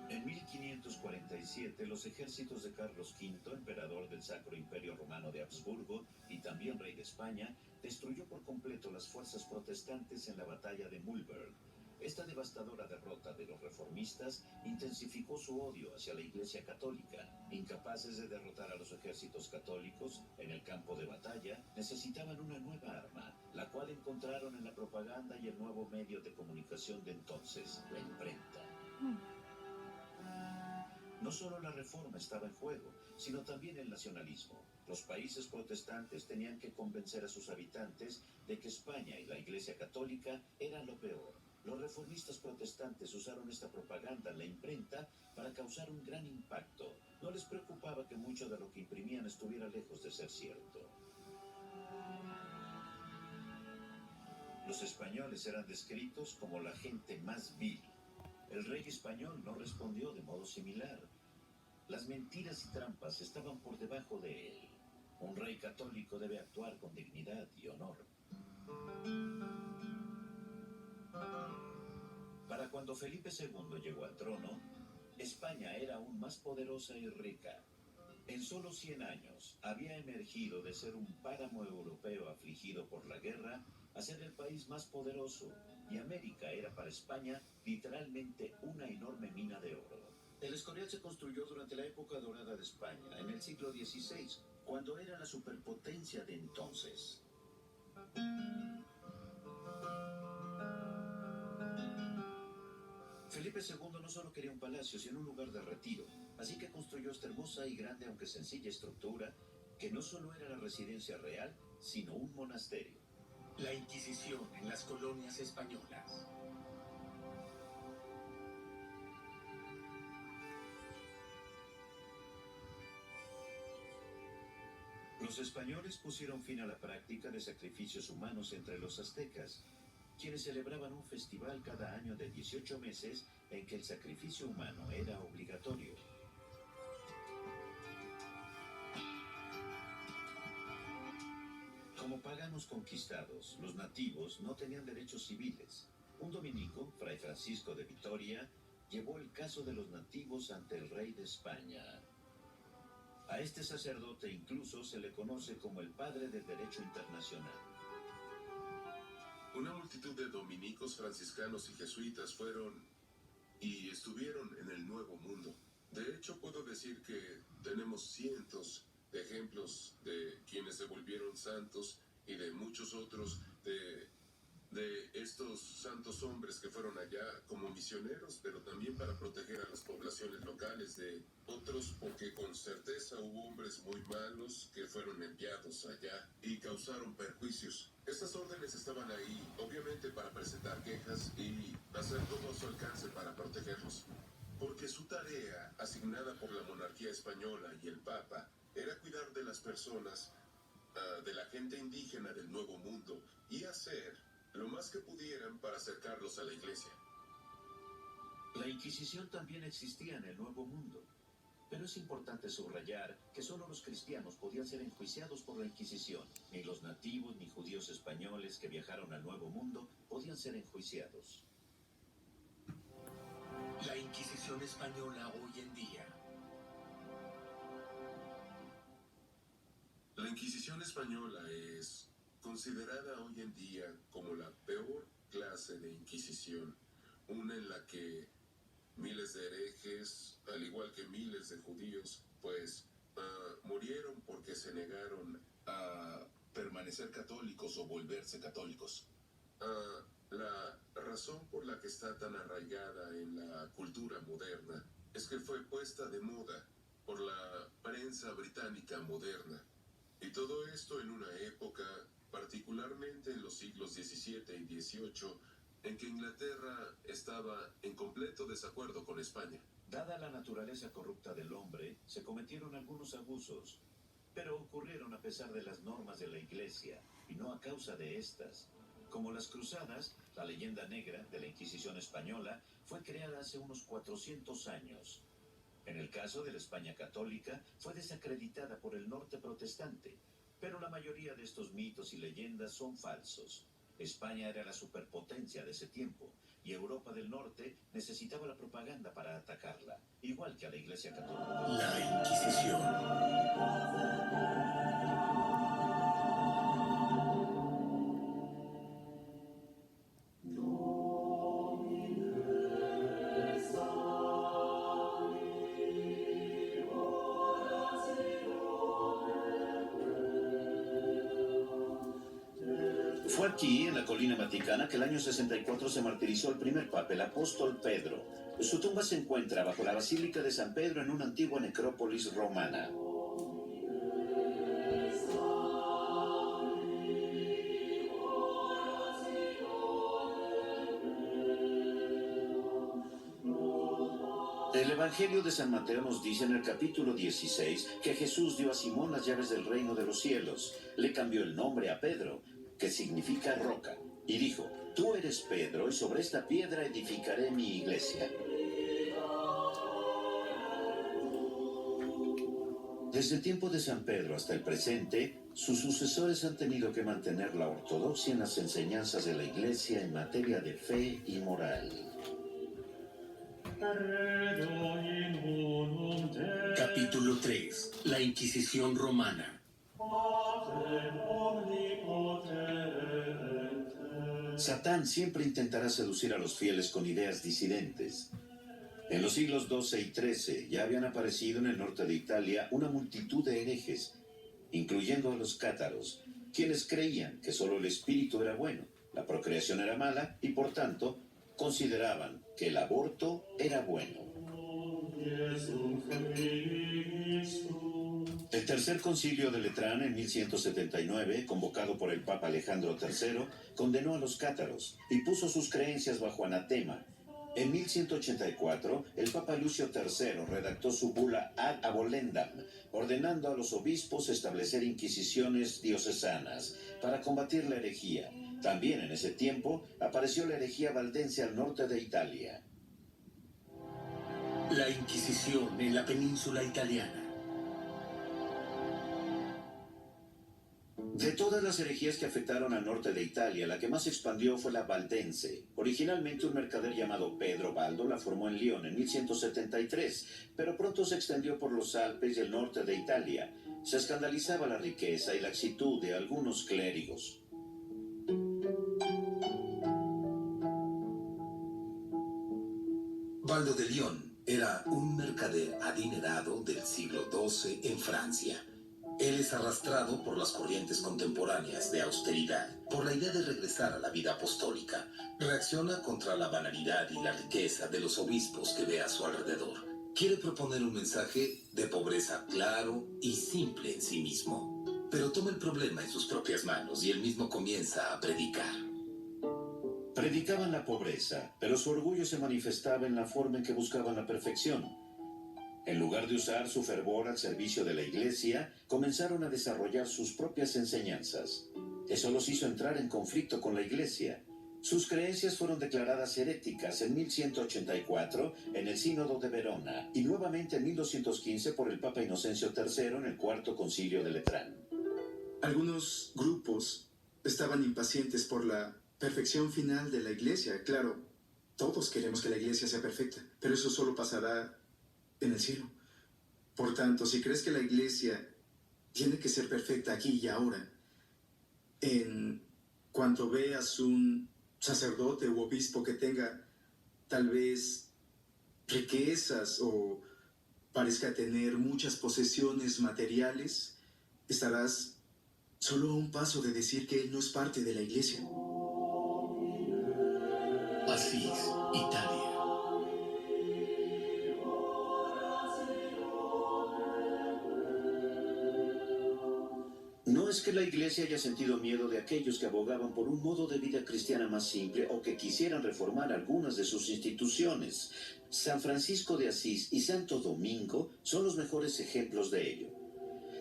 A: En 1547, los ejércitos de Carlos V, emperador del Sacro Imperio Romano de Habsburgo y también rey de España, destruyó por completo las fuerzas protestantes en la batalla de Mühlberg. Esta devastadora derrota de los reformistas intensificó su odio hacia la Iglesia Católica. Incapaces de derrotar a los ejércitos católicos en el campo de batalla, necesitaban una nueva arma, la cual encontraron en la propaganda y el nuevo medio de comunicación de entonces, la imprenta. No solo la reforma estaba en juego, sino también el nacionalismo. Los países protestantes tenían que convencer a sus habitantes de que España y la Iglesia Católica eran lo peor. Los reformistas protestantes usaron esta propaganda en la imprenta para causar un gran impacto. No les preocupaba que mucho de lo que imprimían estuviera lejos de ser cierto. Los españoles eran descritos como la gente más vil. El rey español no respondió de modo similar. Las mentiras y trampas estaban por debajo de él. Un rey católico debe actuar con dignidad y honor. Para cuando Felipe II llegó al trono, España era aún más poderosa y rica. En solo 100 años había emergido de ser un páramo europeo afligido por la guerra a ser el país más poderoso, y América era para España literalmente una enorme mina de oro. El Escorial se construyó durante la época dorada de España, en el siglo XVI, cuando era la superpotencia de entonces. Felipe II no solo quería un palacio, sino un lugar de retiro, así que construyó esta hermosa y grande, aunque sencilla estructura, que no solo era la residencia real, sino un monasterio.
H: La Inquisición en las colonias españolas.
A: Los españoles pusieron fin a la práctica de sacrificios humanos entre los aztecas, quienes celebraban un festival cada año de 18 meses en que el sacrificio humano era obligatorio. Como paganos conquistados, los nativos no tenían derechos civiles. Un dominico, Fray Francisco de Vitoria, llevó el caso de los nativos ante el rey de España. A este sacerdote incluso se le conoce como el padre del derecho internacional.
G: Una multitud de dominicos, franciscanos y jesuitas fueron y estuvieron en el Nuevo Mundo. De hecho, puedo decir que tenemos cientos de ejemplos de quienes se volvieron santos y de muchos otros de estos santos hombres que fueron allá como misioneros, pero también para proteger a las poblaciones locales de otros, porque con certeza hubo hombres muy malos que fueron enviados allá y causaron perjuicios. Estas órdenes estaban ahí, obviamente, para presentar quejas y hacer todo a su alcance para protegerlos. Porque su tarea, asignada por la monarquía española y el Papa, era cuidar de las personas, de la gente indígena del Nuevo Mundo y hacer lo más que pudieran para acercarlos a la iglesia.
A: La Inquisición también existía en el Nuevo Mundo, pero es importante subrayar que solo los cristianos podían ser enjuiciados por la Inquisición. Ni los nativos ni judíos españoles que viajaron al Nuevo Mundo podían ser enjuiciados.
H: La Inquisición española hoy en día.
G: La Inquisición española es considerada hoy en día como la peor clase de Inquisición, una en la que miles de herejes, al igual que miles de judíos, pues murieron porque se negaron a permanecer católicos o volverse católicos. La razón por la que está tan arraigada en la cultura moderna es que fue puesta de moda por la prensa británica moderna. Y todo esto en una época, particularmente en los siglos XVII y XVIII, en que Inglaterra estaba en completo desacuerdo con España.
A: Dada la naturaleza corrupta del hombre, se cometieron algunos abusos, pero ocurrieron a pesar de las normas de la Iglesia y no a causa de estas. Como las cruzadas, la leyenda negra de la Inquisición española fue creada hace unos 400 años. En el caso de la España católica, fue desacreditada por el norte protestante, pero la mayoría de estos mitos y leyendas son falsos. España era la superpotencia de ese tiempo, y Europa del Norte necesitaba la propaganda para atacarla, igual que a la Iglesia Católica.
H: La Inquisición.
A: Fue aquí, en la colina vaticana, que el año 64 se martirizó el primer papa, el apóstol Pedro. Su tumba se encuentra bajo la Basílica de San Pedro en una antigua necrópolis romana. El Evangelio de San Mateo nos dice en el capítulo 16 que Jesús dio a Simón las llaves del reino de los cielos. Le cambió el nombre a Pedro, que significa roca, y dijo: tú eres Pedro, y sobre esta piedra edificaré mi iglesia. Desde el tiempo de San Pedro hasta el presente, sus sucesores han tenido que mantener la ortodoxia en las enseñanzas de la iglesia en materia de fe y moral.
H: Capítulo 3. La Inquisición romana.
A: Satán siempre intentará seducir a los fieles con ideas disidentes. En los siglos XII y XIII ya habían aparecido en el norte de Italia una multitud de herejes, incluyendo a los cátaros, quienes creían que solo el espíritu era bueno, la procreación era mala y por tanto consideraban que el aborto era bueno. El Tercer Concilio de Letrán en 1179, convocado por el Papa Alejandro III, condenó a los cátaros y puso sus creencias bajo anatema. En 1184, el Papa Lucio III redactó su bula Ad Abolendam, ordenando a los obispos establecer inquisiciones diocesanas para combatir la herejía. También en ese tiempo apareció la herejía valdense al norte de Italia.
H: La Inquisición en la península italiana.
A: De todas las herejías que afectaron al norte de Italia, la que más se expandió fue la valdense. Originalmente un mercader llamado Pedro Baldo la formó en León en 1173, pero pronto se extendió por los Alpes y el norte de Italia. Se escandalizaba la riqueza y laxitud de algunos clérigos.
F: Baldo de León era un mercader adinerado del siglo XII en Francia. Él es arrastrado por las corrientes contemporáneas de austeridad, por la idea de regresar a la vida apostólica. Reacciona contra la banalidad y la riqueza de los obispos que ve a su alrededor. Quiere proponer un mensaje de pobreza claro y simple en sí mismo, pero toma el problema en sus propias manos y él mismo comienza a predicar.
A: Predicaban la pobreza, pero su orgullo se manifestaba en la forma en que buscaban la perfección. En lugar de usar su fervor al servicio de la Iglesia, comenzaron a desarrollar sus propias enseñanzas. Eso los hizo entrar en conflicto con la Iglesia. Sus creencias fueron declaradas heréticas en 1184 en el Sínodo de Verona y nuevamente en 1215 por el Papa Inocencio III en el Cuarto Concilio de Letrán.
L: Algunos grupos estaban impacientes por la perfección final de la Iglesia. Claro, todos queremos que la Iglesia sea perfecta, pero eso solo pasará en el cielo. Por tanto, si crees que la Iglesia tiene que ser perfecta aquí y ahora, en cuanto veas un sacerdote u obispo que tenga tal vez riquezas o parezca tener muchas posesiones materiales, estarás solo a un paso de decir que él no es parte de la Iglesia.
H: Asís, Italia.
A: No es que la Iglesia haya sentido miedo de aquellos que abogaban por un modo de vida cristiana más simple o que quisieran reformar algunas de sus instituciones. San Francisco de Asís y Santo Domingo son los mejores ejemplos de ello.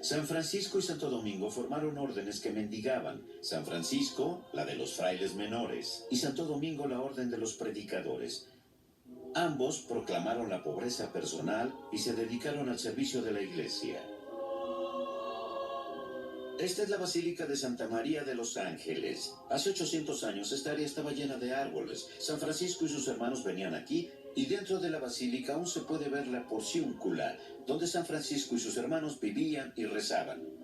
A: San Francisco y Santo Domingo formaron órdenes que mendigaban. San Francisco, la de los frailes menores, y Santo Domingo, la orden de los predicadores. Ambos proclamaron la pobreza personal y se dedicaron al servicio de la Iglesia. Esta es la Basílica de Santa María de los Ángeles. Hace 800 años esta área estaba llena de árboles. San Francisco y sus hermanos venían aquí y dentro de la basílica aún se puede ver la porciúncula, donde San Francisco y sus hermanos vivían y rezaban.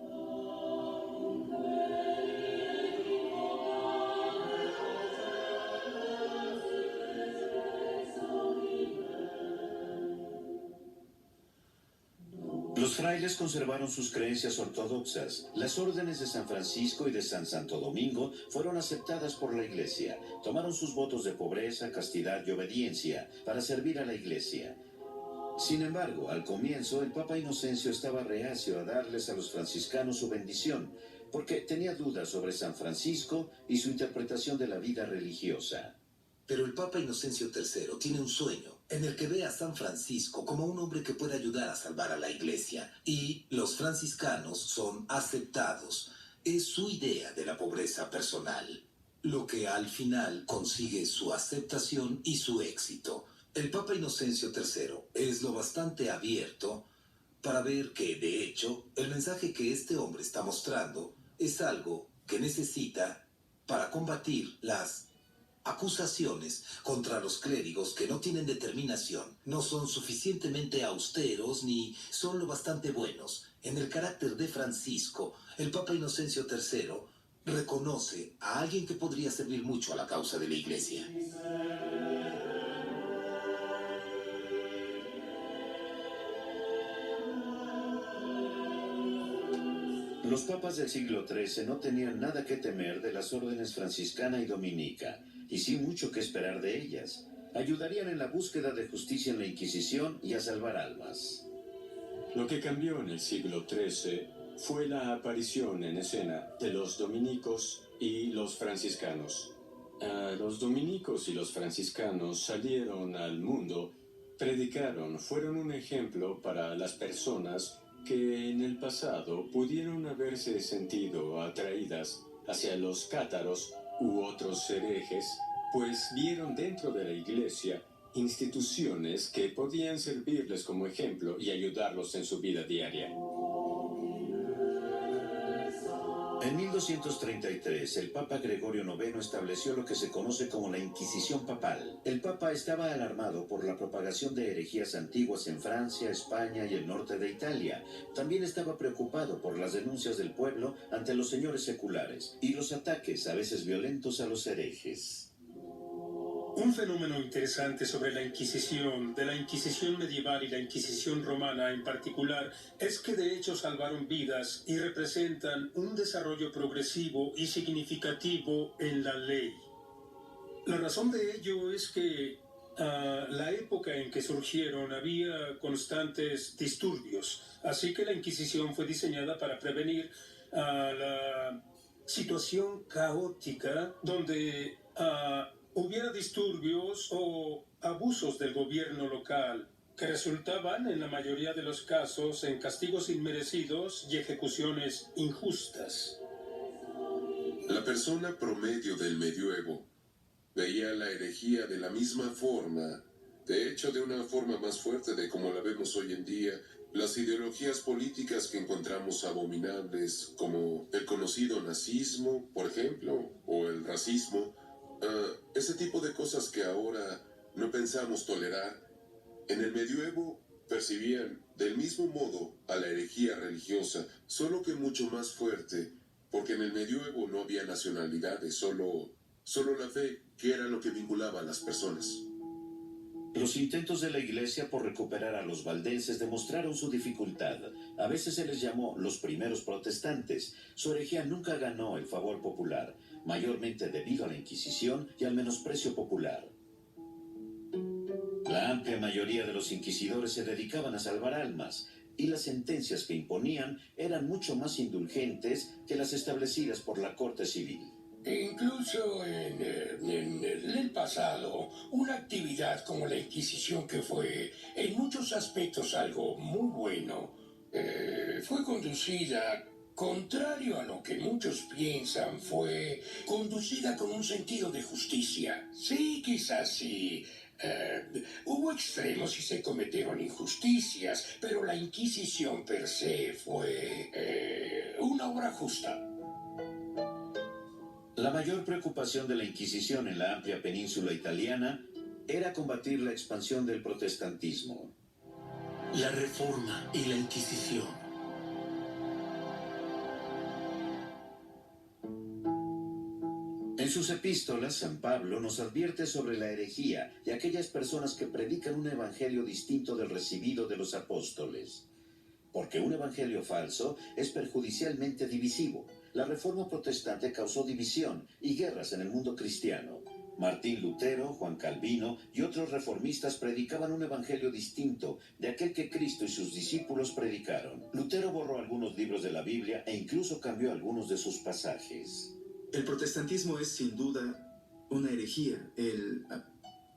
A: Los frailes conservaron sus creencias ortodoxas. Las órdenes de San Francisco y de San Santo Domingo fueron aceptadas por la Iglesia. Tomaron sus votos de pobreza, castidad y obediencia para servir a la Iglesia. Sin embargo, al comienzo, el Papa Inocencio estaba reacio a darles a los franciscanos su bendición, porque tenía dudas sobre San Francisco y su interpretación de la vida religiosa.
F: Pero el Papa Inocencio III tiene un sueño en el que ve a San Francisco como un hombre que puede ayudar a salvar a la Iglesia. Y los franciscanos son aceptados. Es su idea de la pobreza personal, lo que al final consigue su aceptación y su éxito. El Papa Inocencio III es lo bastante abierto para ver que, de hecho, el mensaje que este hombre está mostrando es algo que necesita para combatir las acusaciones contra los clérigos que no tienen determinación, no son suficientemente austeros ni son lo bastante buenos. En el carácter de Francisco, el Papa Inocencio III reconoce a alguien que podría servir mucho a la causa de la Iglesia.
A: Los papas del siglo XIII no tenían nada que temer de las órdenes franciscana y dominica, y sin mucho que esperar de ellas. Ayudarían en la búsqueda de justicia en la Inquisición y a salvar almas.
E: Lo que cambió en el siglo XIII fue la aparición en escena de los dominicos y los franciscanos. Los dominicos y los franciscanos salieron al mundo, predicaron, fueron un ejemplo para las personas que en el pasado pudieron haberse sentido atraídas hacia los cátaros u otros herejes, pues vieron dentro de la iglesia instituciones que podían servirles como ejemplo y ayudarlos en su vida diaria.
A: En 1233, el Papa Gregorio IX estableció lo que se conoce como la Inquisición Papal. El Papa estaba alarmado por la propagación de herejías antiguas en Francia, España y el norte de Italia. También estaba preocupado por las denuncias del pueblo ante los señores seculares y los ataques, a veces violentos, a los herejes.
M: Un fenómeno interesante sobre la Inquisición, de la Inquisición medieval y la Inquisición romana en particular, es que de hecho salvaron vidas y representan un desarrollo progresivo y significativo en la ley. La razón de ello es que la época en que surgieron había constantes disturbios, así que la Inquisición fue diseñada para prevenir la situación caótica donde hubiera disturbios o abusos del gobierno local que resultaban en la mayoría de los casos en castigos inmerecidos y ejecuciones injustas.
G: La persona promedio del medioevo veía la herejía de la misma forma, de hecho de una forma más fuerte de como la vemos hoy en día. Las ideologías políticas que encontramos abominables, como el conocido nazismo, por ejemplo, o el racismo, ese tipo de cosas que ahora no pensamos tolerar, en el medioevo percibían del mismo modo a la herejía religiosa, solo que mucho más fuerte, porque en el medioevo no había nacionalidades, solo la fe, que era lo que vinculaba a las personas.
A: Los intentos de la Iglesia por recuperar a los valdenses demostraron su dificultad. A veces se les llamó los primeros protestantes. Su herejía nunca ganó el favor popular, mayormente debido a la Inquisición y al menosprecio popular. La amplia mayoría de los inquisidores se dedicaban a salvar almas, y las sentencias que imponían eran mucho más indulgentes que las establecidas por la corte civil.
B: Incluso en el pasado, una actividad como la Inquisición, que fue en muchos aspectos algo muy bueno, fue conducida, contrario a lo que muchos piensan, fue conducida con un sentido de justicia. Sí, quizás sí. Hubo extremos y se cometieron injusticias, pero la Inquisición per se fue una obra justa.
A: La mayor preocupación de la Inquisición en la amplia península italiana era combatir la expansión del protestantismo.
H: La Reforma y la Inquisición.
A: En sus epístolas, San Pablo nos advierte sobre la herejía y aquellas personas que predican un evangelio distinto del recibido de los apóstoles. Porque un evangelio falso es perjudicialmente divisivo. La Reforma protestante causó división y guerras en el mundo cristiano. Martín Lutero, Juan Calvino y otros reformistas predicaban un evangelio distinto de aquel que Cristo y sus discípulos predicaron. Lutero borró algunos libros de la Biblia e incluso cambió algunos de sus pasajes.
L: El protestantismo es sin duda una herejía. El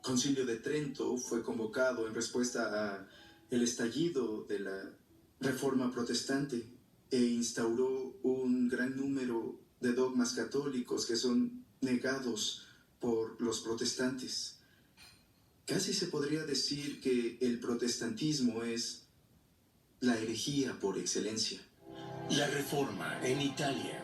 L: Concilio de Trento fue convocado en respuesta al estallido de la Reforma protestante e instauró un gran número de dogmas católicos que son negados por los protestantes. Casi se podría decir que el protestantismo es la herejía por excelencia.
H: La Reforma en Italia.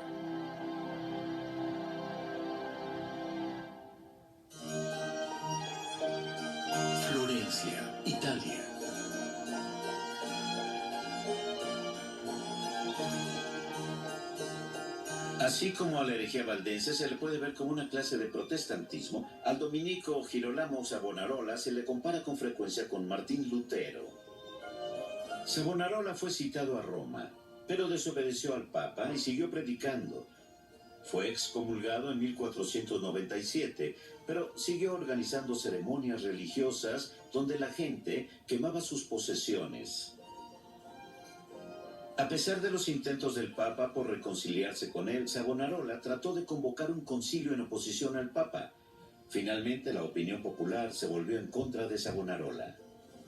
H: Florencia, Italia.
A: Así como a la herejía valdense se le puede ver como una clase de protestantismo, al dominico Girolamo Savonarola se le compara con frecuencia con Martín Lutero. Savonarola fue citado a Roma, pero desobedeció al Papa y siguió predicando. Fue excomulgado en 1497, pero siguió organizando ceremonias religiosas donde la gente quemaba sus posesiones. A pesar de los intentos del Papa por reconciliarse con él, Savonarola trató de convocar un concilio en oposición al Papa. Finalmente, la opinión popular se volvió en contra de Savonarola.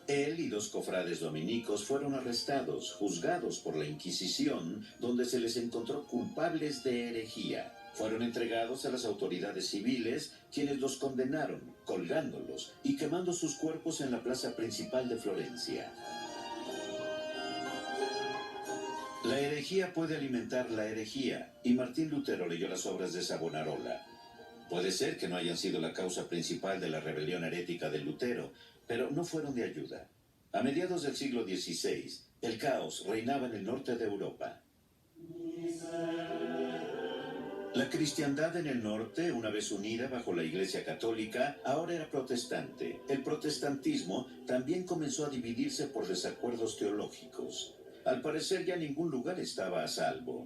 A: Él y 2 cofrades dominicos fueron arrestados, juzgados por la Inquisición, donde se les encontró culpables de herejía. Fueron entregados a las autoridades civiles, quienes los condenaron, colgándolos y quemando sus cuerpos en la plaza principal de Florencia. La herejía puede alimentar la herejía, y Martín Lutero leyó las obras de Savonarola. Puede ser que no hayan sido la causa principal de la rebelión herética de Lutero, pero no fueron de ayuda. A mediados del siglo XVI, el caos reinaba en el norte de Europa. La cristiandad en el norte, una vez unida bajo la Iglesia Católica, ahora era protestante. El protestantismo también comenzó a dividirse por desacuerdos teológicos. Al parecer ya ningún lugar estaba a salvo.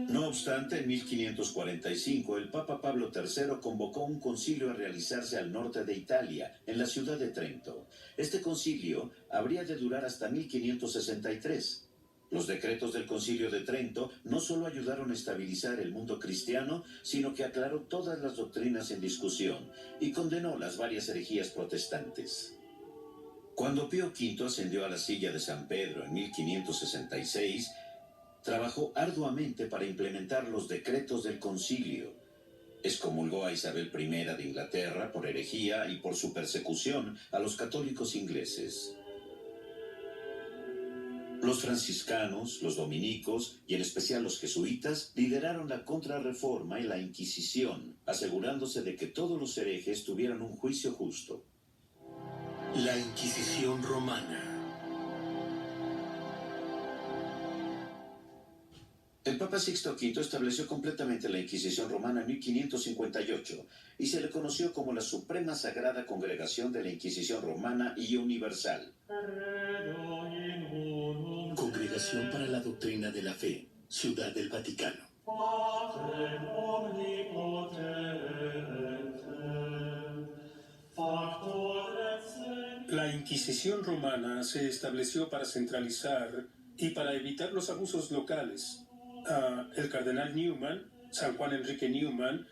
A: No obstante, en 1545 el Papa Pablo III convocó un concilio a realizarse al norte de Italia, en la ciudad de Trento. Este concilio habría de durar hasta 1563. Los decretos del Concilio de Trento no solo ayudaron a estabilizar el mundo cristiano, sino que aclaró todas las doctrinas en discusión y condenó las varias herejías protestantes. Cuando Pío V ascendió a la silla de San Pedro en 1566, trabajó arduamente para implementar los decretos del concilio. Excomulgó a Isabel I de Inglaterra por herejía y por su persecución a los católicos ingleses. Los franciscanos, los dominicos y en especial los jesuitas lideraron la contrarreforma y la Inquisición, asegurándose de que todos los herejes tuvieran un juicio justo.
H: La Inquisición romana.
A: El Papa Sixto V estableció completamente la Inquisición romana en 1558 y se le conoció como la Suprema Sagrada Congregación de la Inquisición Romana y Universal.
H: Congregación para la Doctrina de la Fe, Ciudad del Vaticano.
M: La Inquisición romana se estableció para centralizar y para evitar los abusos locales. El cardenal Newman, San Juan Enrique Newman,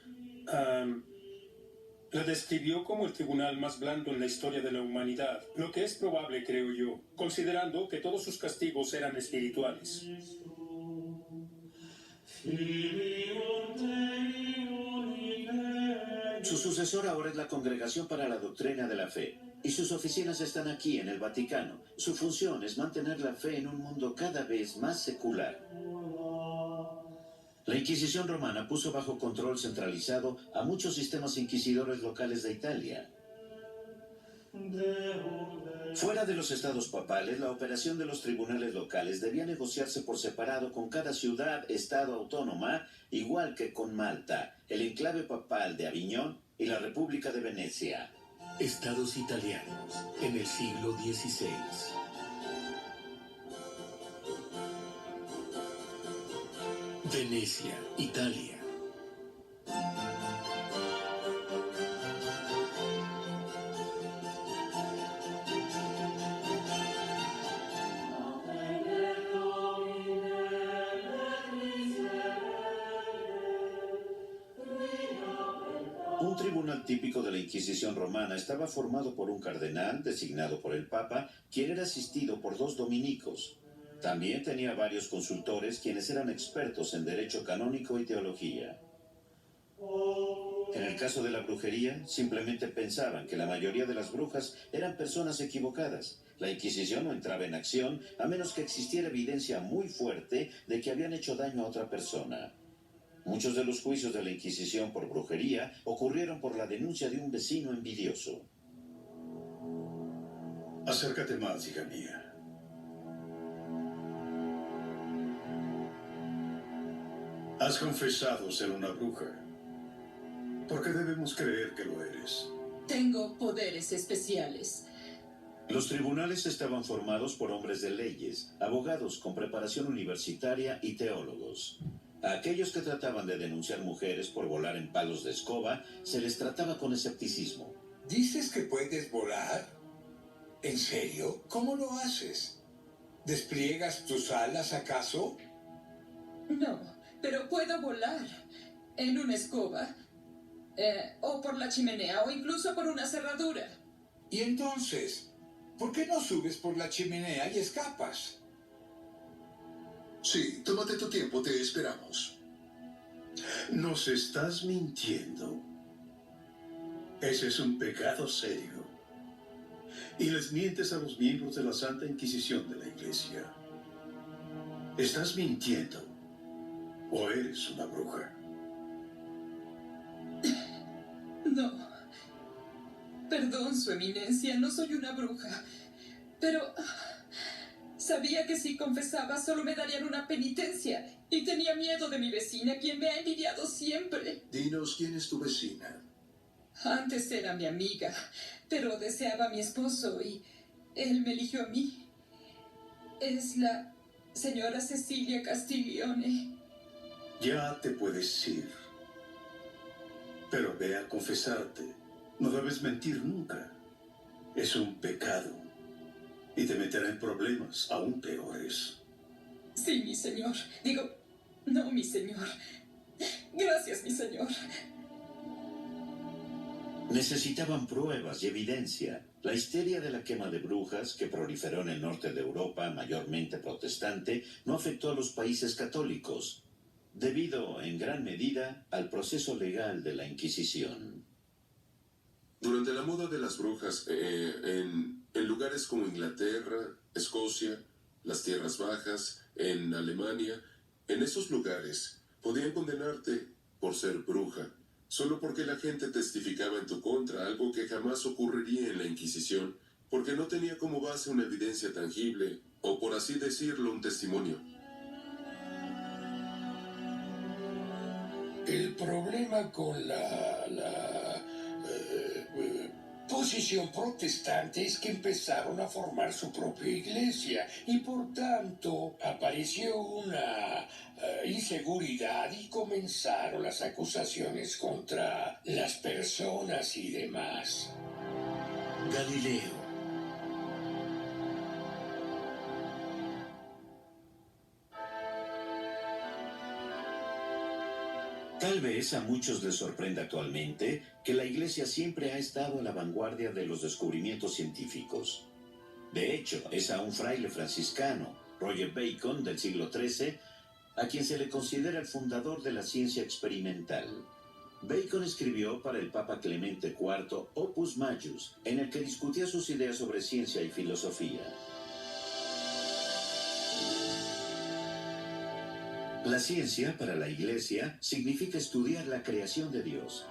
M: la describió como el tribunal más blando en la historia de la humanidad, lo que es probable, creo yo, considerando que todos sus castigos eran espirituales.
A: Su sucesor ahora es la Congregación para la Doctrina de la Fe, y sus oficinas están aquí en el Vaticano. Su función es mantener la fe en un mundo cada vez más secular. La Inquisición romana puso bajo control centralizado a muchos sistemas inquisidores locales de Italia. Fuera de los estados papales, la operación de los tribunales locales debía negociarse por separado con cada ciudad, estado autónoma, igual que con Malta, el enclave papal de Aviñón y la República de Venecia.
H: Estados italianos en el siglo XVI. Venecia, Italia.
A: Un tribunal típico de la Inquisición romana estaba formado por un cardenal, designado por el Papa, quien era asistido por 2 dominicos. También tenía varios consultores, quienes eran expertos en derecho canónico y teología. En el caso de la brujería, simplemente pensaban que la mayoría de las brujas eran personas equivocadas. La Inquisición no entraba en acción a menos que existiera evidencia muy fuerte de que habían hecho daño a otra persona. Muchos de los juicios de la Inquisición por brujería ocurrieron por la denuncia de un vecino envidioso.
I: Acércate más, hija mía. Has confesado ser una bruja. ¿Por qué debemos creer que lo eres?
N: Tengo poderes especiales.
A: Los tribunales estaban formados por hombres de leyes, abogados con preparación universitaria y teólogos. A aquellos que trataban de denunciar mujeres por volar en palos de escoba, se les trataba con escepticismo.
K: ¿Dices que puedes volar? ¿En serio? ¿Cómo lo haces? ¿Despliegas tus alas acaso?
N: No, pero puedo volar en una escoba, o por la chimenea, o incluso por una cerradura.
K: ¿Y entonces? ¿Por qué no subes por la chimenea y escapas?
C: Sí, tómate tu tiempo, te esperamos.
I: Nos estás mintiendo. Ese es un pecado serio. Y les mientes a los miembros de la Santa Inquisición de la Iglesia. ¿Estás mintiendo? ¿O eres una bruja?
N: No. Perdón, Su Eminencia, no soy una bruja. Pero sabía que si confesaba solo me darían una penitencia. Y tenía miedo de mi vecina, quien me ha envidiado siempre.
C: Dinos quién es tu vecina.
N: Antes era mi amiga, pero deseaba a mi esposo y él me eligió a mí. Es la señora Cecilia Castiglione.
I: Ya te puedes ir. Pero ve a confesarte. No debes mentir nunca. Es un pecado. Y te meterá en problemas aún peores.
N: Sí, mi señor. Digo, no, mi señor. Gracias, mi señor.
A: Necesitaban pruebas y evidencia. La histeria de la quema de brujas, que proliferó en el norte de Europa, mayormente protestante, no afectó a los países católicos, debido, en gran medida, al proceso legal de la Inquisición.
G: Durante la moda de las brujas, en lugares como Inglaterra, Escocia, las Tierras Bajas, en Alemania, en esos lugares podían condenarte por ser bruja, solo porque la gente testificaba en tu contra, algo que jamás ocurriría en la Inquisición, porque no tenía como base una evidencia tangible, o por así decirlo, un testimonio.
B: El problema con la posición protestante es que empezaron a formar su propia iglesia y por tanto apareció una inseguridad y comenzaron las acusaciones contra las personas y demás.
A: Galileo. Tal vez a muchos les sorprenda actualmente que la Iglesia siempre ha estado a la vanguardia de los descubrimientos científicos. De hecho, es a un fraile franciscano, Roger Bacon, del siglo XIII, a quien se le considera el fundador de la ciencia experimental. Bacon escribió para el Papa Clemente IV Opus Maius, en el que discutía sus ideas sobre ciencia y filosofía. La ciencia, para la Iglesia, significa estudiar la creación de Dios.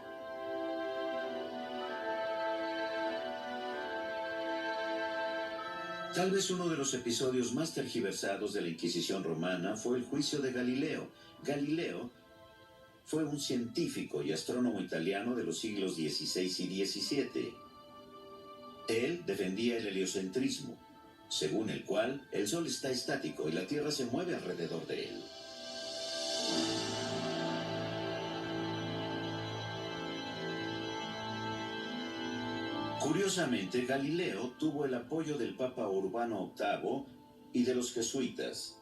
A: Tal vez uno de los episodios más tergiversados de la Inquisición romana fue el juicio de Galileo. Galileo fue un científico y astrónomo italiano de los siglos XVI y XVII. Él defendía el heliocentrismo, según el cual el Sol está estático y la Tierra se mueve alrededor de él. Curiosamente, Galileo tuvo el apoyo del Papa Urbano VIII y de los jesuitas.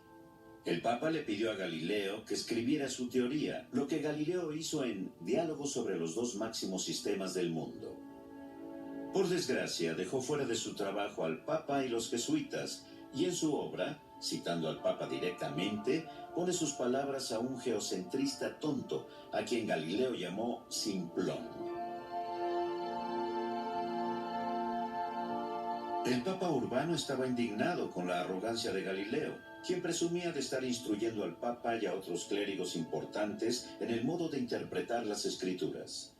A: El Papa le pidió a Galileo que escribiera su teoría, lo que Galileo hizo en Diálogos sobre los dos máximos sistemas del mundo. Por desgracia, dejó fuera de su trabajo al Papa y los jesuitas, y en su obra, citando al Papa directamente, pone sus palabras a un geocentrista tonto, a quien Galileo llamó simplón. El Papa Urbano estaba indignado con la arrogancia de Galileo, quien presumía de estar instruyendo al Papa y a otros clérigos importantes en el modo de interpretar las Escrituras.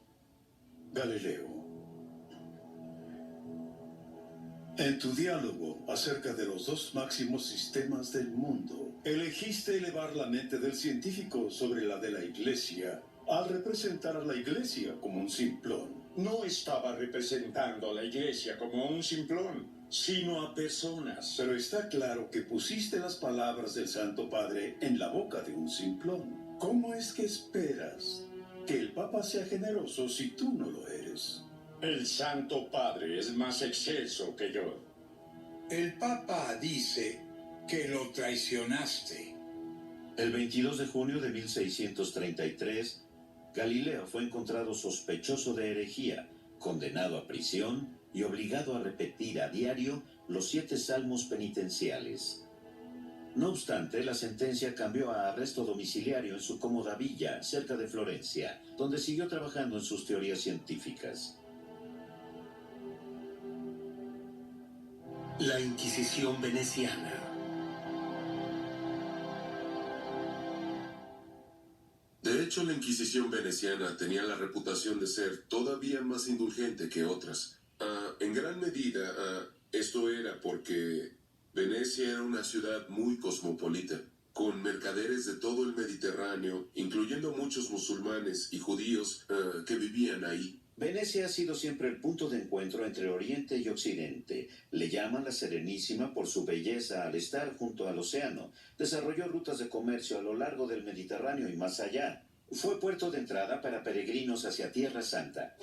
I: Galileo, en tu diálogo acerca de los dos máximos sistemas del mundo, elegiste elevar la mente del científico sobre la de la Iglesia al representar a la Iglesia como un simplón.
J: No estaba representando a la Iglesia como un simplón.
O: sino a personas.
I: Pero está claro que pusiste las palabras del Santo Padre en la boca de un simplón. ¿Cómo es que esperas que el Papa sea generoso si tú no lo eres?
O: El Santo Padre es más excelso que yo.
K: El Papa dice que lo traicionaste.
A: El 22 de junio de 1633, Galileo fue encontrado sospechoso de herejía, condenado a prisión y obligado a repetir a diario los 7 salmos penitenciales. No obstante, la sentencia cambió a arresto domiciliario en su cómoda villa, cerca de Florencia, donde siguió trabajando en sus teorías científicas.
H: La Inquisición veneciana.
G: De hecho, la Inquisición veneciana tenía la reputación de ser todavía más indulgente que otras. En gran medida, esto era porque Venecia era una ciudad muy cosmopolita, con mercaderes de todo el Mediterráneo, incluyendo muchos musulmanes y judíos que vivían ahí.
A: Venecia ha sido siempre el punto de encuentro entre Oriente y Occidente. Le llaman la Serenísima por su belleza al estar junto al océano. Desarrolló rutas de comercio a lo largo del Mediterráneo y más allá. Fue puerto de entrada para peregrinos hacia Tierra Santa.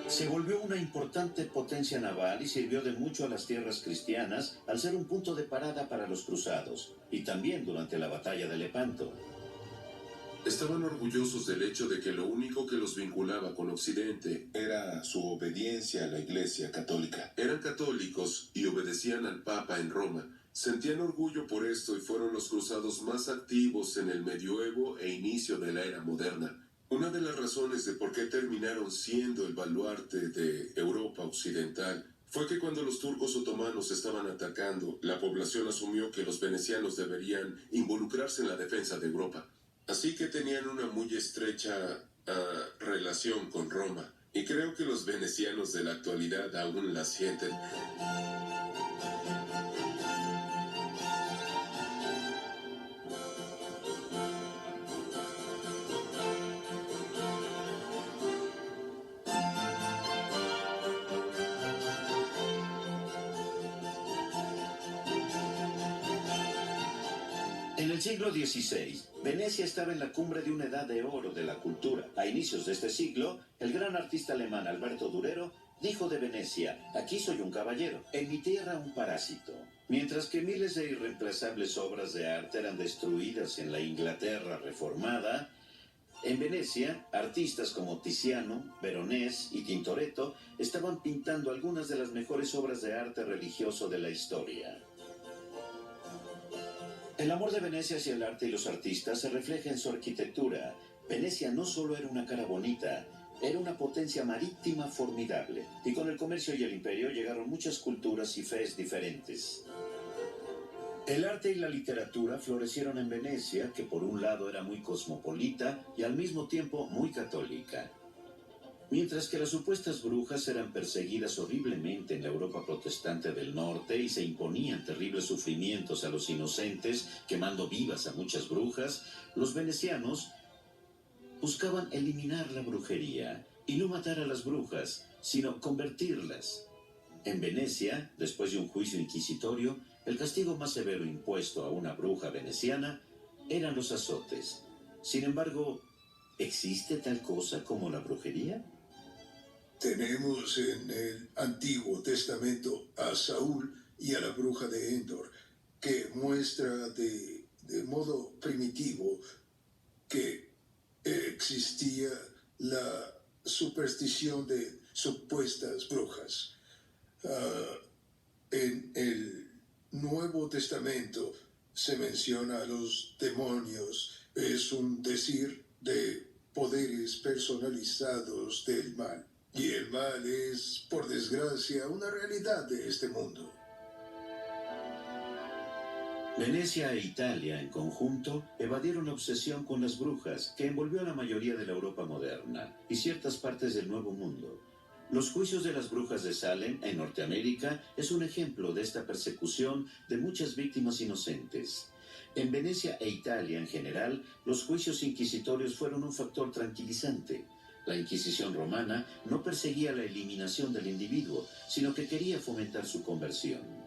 A: Se volvió una importante potencia naval y sirvió de mucho a las tierras cristianas al ser un punto de parada para los cruzados, y también durante la batalla de Lepanto.
G: Estaban orgullosos del hecho de que lo único que los vinculaba con Occidente
P: era su obediencia a la Iglesia católica.
G: Eran católicos y obedecían al Papa en Roma. Sentían orgullo por esto y fueron los cruzados más activos en el medioevo e inicio de la era moderna. Una de las razones de por qué terminaron siendo el baluarte de Europa occidental fue que cuando los turcos otomanos estaban atacando, la población asumió que los venecianos deberían involucrarse en la defensa de Europa. Así que tenían una muy estrecha relación con Roma, y creo que los venecianos de la actualidad aún la sienten.
A: En el siglo XVI, Venecia estaba en la cumbre de una edad de oro de la cultura. A inicios de este siglo, el gran artista alemán Alberto Durero dijo de Venecia: aquí soy un caballero, en mi tierra un parásito. Mientras que miles de irreemplazables obras de arte eran destruidas en la Inglaterra reformada, en Venecia, artistas como Tiziano, Veronés y Tintoretto estaban pintando algunas de las mejores obras de arte religioso de la historia. El amor de Venecia hacia el arte y los artistas se refleja en su arquitectura. Venecia no solo era una cara bonita, era una potencia marítima formidable. Y con el comercio y el imperio llegaron muchas culturas y fes diferentes. El arte y la literatura florecieron en Venecia, que por un lado era muy cosmopolita y al mismo tiempo muy católica. Mientras que las supuestas brujas eran perseguidas horriblemente en la Europa protestante del norte y se imponían terribles sufrimientos a los inocentes, quemando vivas a muchas brujas, los venecianos buscaban eliminar la brujería y no matar a las brujas, sino convertirlas. En Venecia, después de un juicio inquisitorio, el castigo más severo impuesto a una bruja veneciana eran los azotes. Sin embargo, ¿existe tal cosa como la brujería?
C: Tenemos en el Antiguo Testamento a Saúl y a la bruja de Endor, que muestra de modo primitivo que existía la superstición de supuestas brujas. En el Nuevo Testamento se menciona a los demonios, es un decir de poderes personalizados del mal. Y el mal es, por desgracia, una realidad de este mundo.
A: Venecia e Italia, en conjunto, evadieron la obsesión con las brujas que envolvió a la mayoría de la Europa moderna y ciertas partes del Nuevo Mundo. Los juicios de las brujas de Salem, en Norteamérica, es un ejemplo de esta persecución de muchas víctimas inocentes. En Venecia e Italia en general, los juicios inquisitorios fueron un factor tranquilizante. La Inquisición romana no perseguía la eliminación del individuo, sino que quería fomentar su conversión.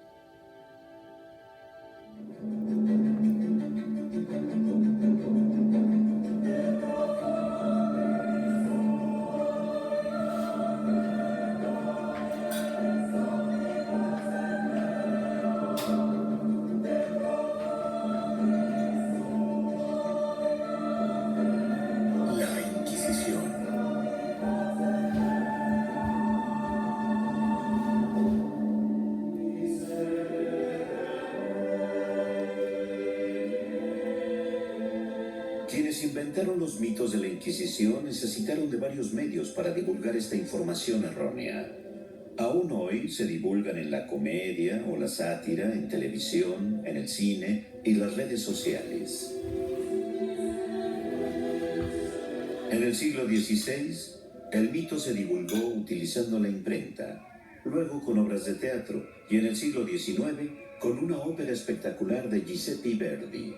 A: Quienes inventaron los mitos de la Inquisición necesitaron de varios medios para divulgar esta información errónea. Aún hoy se divulgan en la comedia o la sátira, en televisión, en el cine y las redes sociales. En el siglo XVI, el mito se divulgó utilizando la imprenta, luego con obras de teatro y en el siglo XIX con una ópera espectacular de Giuseppe Verdi.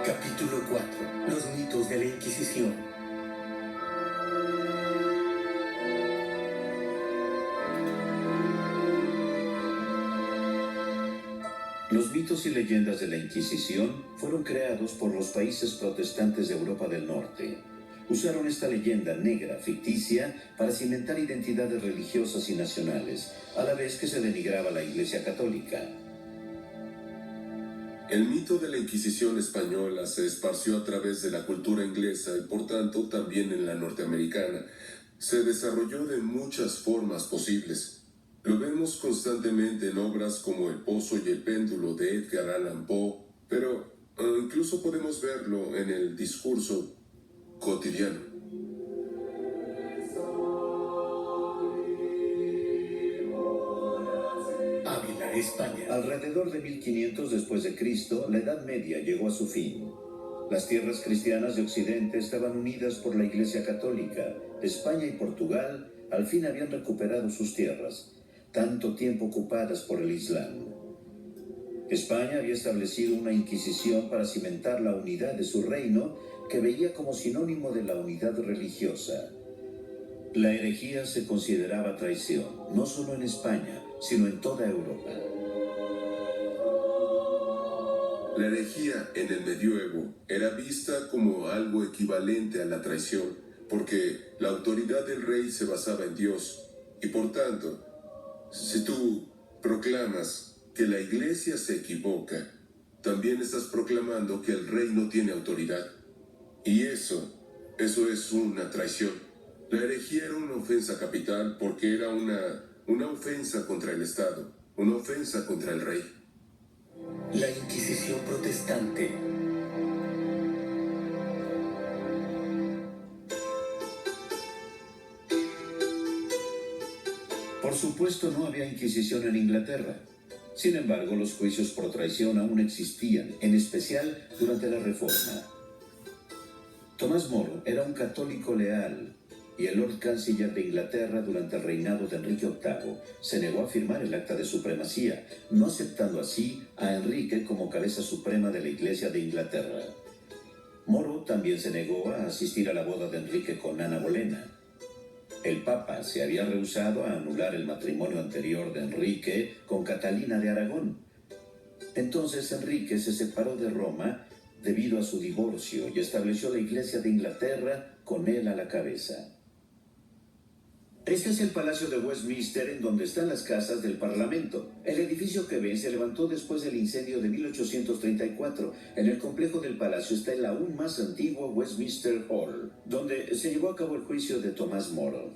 H: Capítulo 4. Los mitos de la Inquisición.
A: Los mitos y leyendas de la Inquisición fueron creados por los países protestantes de Europa del Norte. Usaron esta leyenda negra, ficticia, para cimentar identidades religiosas y nacionales, a la vez que se denigraba la Iglesia Católica.
G: El mito de la Inquisición española se esparció a través de la cultura inglesa y por tanto también en la norteamericana. Se desarrolló de muchas formas posibles. Lo vemos constantemente en obras como El Pozo y el Péndulo de Edgar Allan Poe, pero incluso podemos verlo en el discurso cotidiano.
H: Ávila, España.
A: Alrededor de 1500 después de Cristo, la Edad Media llegó a su fin. Las tierras cristianas de Occidente estaban unidas por la Iglesia Católica. España y Portugal al fin habían recuperado sus tierras, tanto tiempo ocupadas por el Islam. España había establecido una Inquisición para cimentar la unidad de su reino, que veía como sinónimo de la unidad religiosa. La herejía se consideraba traición, no solo en España, sino en toda Europa.
G: La herejía en el medioevo era vista como algo equivalente a la traición, porque la autoridad del rey se basaba en Dios, y por tanto, si tú proclamas que la iglesia se equivoca, también estás proclamando que el rey no tiene autoridad. Y eso es una traición. La herejía era una ofensa capital porque era una ofensa contra el Estado, una ofensa contra el rey.
H: La Inquisición protestante.
A: Por supuesto, no había Inquisición en Inglaterra. Sin embargo, los juicios por traición aún existían, en especial durante la Reforma. Tomás Moro era un católico leal y el Lord Canciller de Inglaterra durante el reinado de Enrique VIII se negó a firmar el acta de supremacía, no aceptando así a Enrique como cabeza suprema de la Iglesia de Inglaterra. Moro también se negó a asistir a la boda de Enrique con Ana Bolena. El Papa se había rehusado a anular el matrimonio anterior de Enrique con Catalina de Aragón. Entonces Enrique se separó de Roma debido a su divorcio y estableció la Iglesia de Inglaterra con él a la cabeza. Este es el Palacio de Westminster, en donde están las casas del Parlamento. El edificio que ven se levantó después del incendio de 1834. En el complejo del palacio está el aún más antiguo Westminster Hall, donde se llevó a cabo el juicio de Tomás Moro.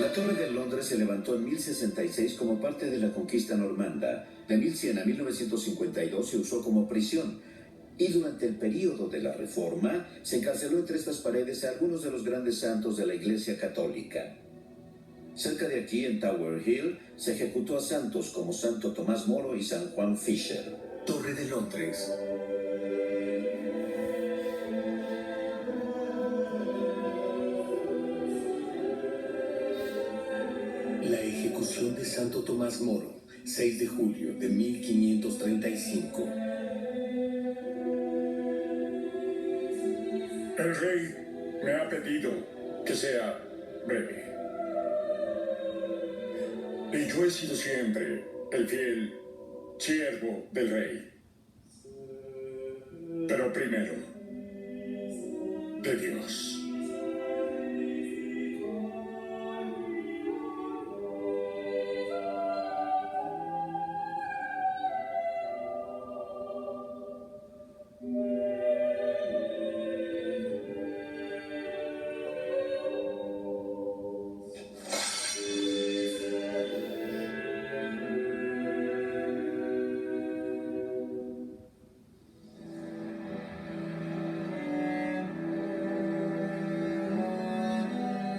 A: La
Q: La Torre de Londres se levantó en 1066 como parte de la conquista normanda. De 1100 a 1952 se usó como prisión. Y durante el período de la Reforma se encarceló entre estas paredes a algunos de los grandes santos de la Iglesia Católica. Cerca de aquí, en Tower Hill, se ejecutó a santos como Santo Tomás Moro y San Juan Fisher.
H: Torre de Londres. La ejecución de Santo Tomás Moro, 6 de julio de 1535.
O: El rey me ha pedido que sea breve. Y yo he sido siempre el fiel siervo del rey. Pero primero, de Dios.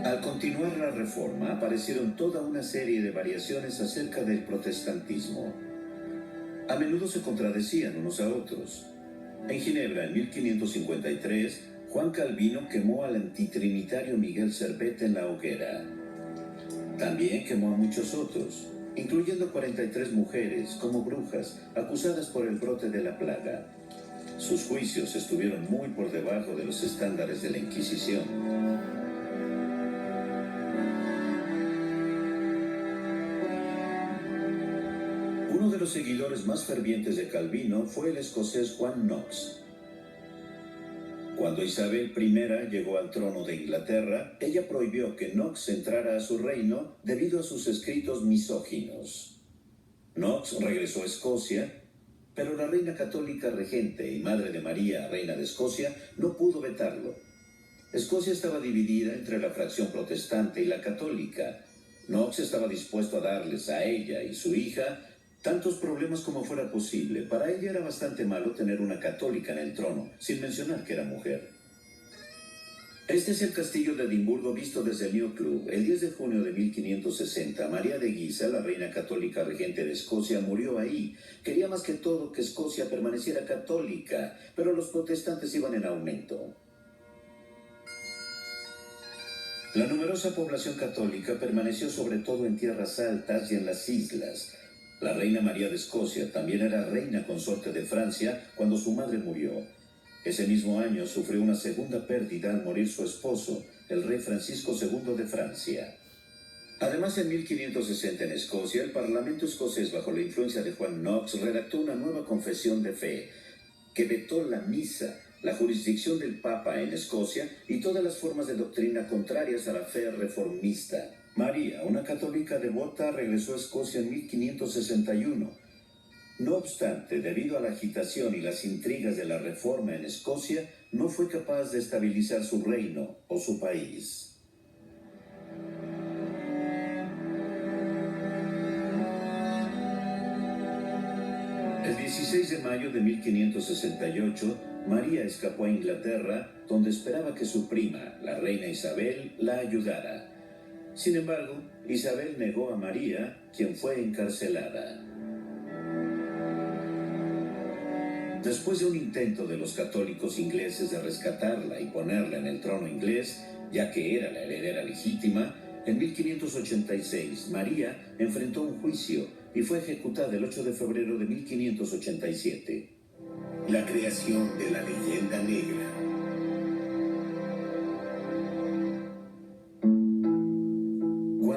Q: Al continuar la Reforma, aparecieron toda una serie de variaciones acerca del protestantismo. A menudo se contradecían unos a otros. En Ginebra, en 1553, Juan Calvino quemó al antitrinitario Miguel Servet en la hoguera. También quemó a muchos otros, incluyendo 43 mujeres como brujas acusadas por el brote de la plaga. Sus juicios estuvieron muy por debajo de los estándares de la Inquisición. Uno de los seguidores más fervientes de Calvino fue el escocés Juan Knox. Cuando Isabel I llegó al trono de Inglaterra, ella prohibió que Knox entrara a su reino debido a sus escritos misóginos. Knox regresó a Escocia, pero la reina católica regente y madre de María, reina de Escocia, no pudo vetarlo. Escocia estaba dividida entre la fracción protestante y la católica. Knox estaba dispuesto a darles a ella y su hija tantos problemas como fuera posible. Para ella era bastante malo tener una católica en el trono, sin mencionar que era mujer. Este es el castillo de Edimburgo visto desde el New Club. El 10 de junio de 1560, María de Guisa, la reina católica regente de Escocia, murió ahí. Quería más que todo que Escocia permaneciera católica, pero los protestantes iban en aumento. La numerosa población católica permaneció sobre todo en tierras altas y en las islas. La reina María de Escocia también era reina consorte de Francia cuando su madre murió. Ese mismo año sufrió una segunda pérdida al morir su esposo, el rey Francisco II de Francia. Además, en 1560 en Escocia, el Parlamento escocés, bajo la influencia de Juan Knox, redactó una nueva confesión de fe que vetó la misa, la jurisdicción del Papa en Escocia y todas las formas de doctrina contrarias a la fe reformista. María, una católica devota, regresó a Escocia en 1561. No obstante, debido a la agitación y las intrigas de la Reforma en Escocia, no fue capaz de estabilizar su reino o su país. El 16 de mayo de 1568, María escapó a Inglaterra, donde esperaba que su prima, la reina Isabel, la ayudara. Sin embargo, Isabel negó a María, quien fue encarcelada. Después de un intento de los católicos ingleses de rescatarla y ponerla en el trono inglés, ya que era la heredera legítima, en 1586 María enfrentó un juicio y fue ejecutada el 8 de febrero de 1587.
H: La creación de la leyenda negra.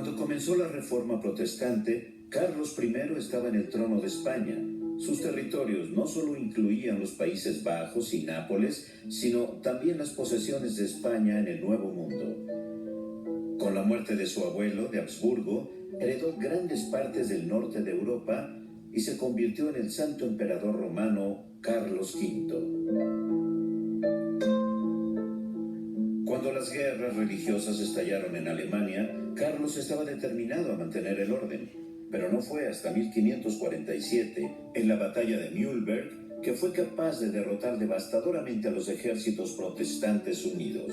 Q: Cuando comenzó la Reforma Protestante, Carlos I estaba en el trono de España. Sus territorios no solo incluían los Países Bajos y Nápoles, sino también las posesiones de España en el Nuevo Mundo. Con la muerte de su abuelo, de Habsburgo, heredó grandes partes del norte de Europa y se convirtió en el santo emperador romano Carlos V. Cuando Cuando las guerras religiosas estallaron en Alemania, Carlos estaba determinado a mantener el orden, pero no fue hasta 1547, en la batalla de Mühlberg, que fue capaz de derrotar devastadoramente a los ejércitos protestantes unidos.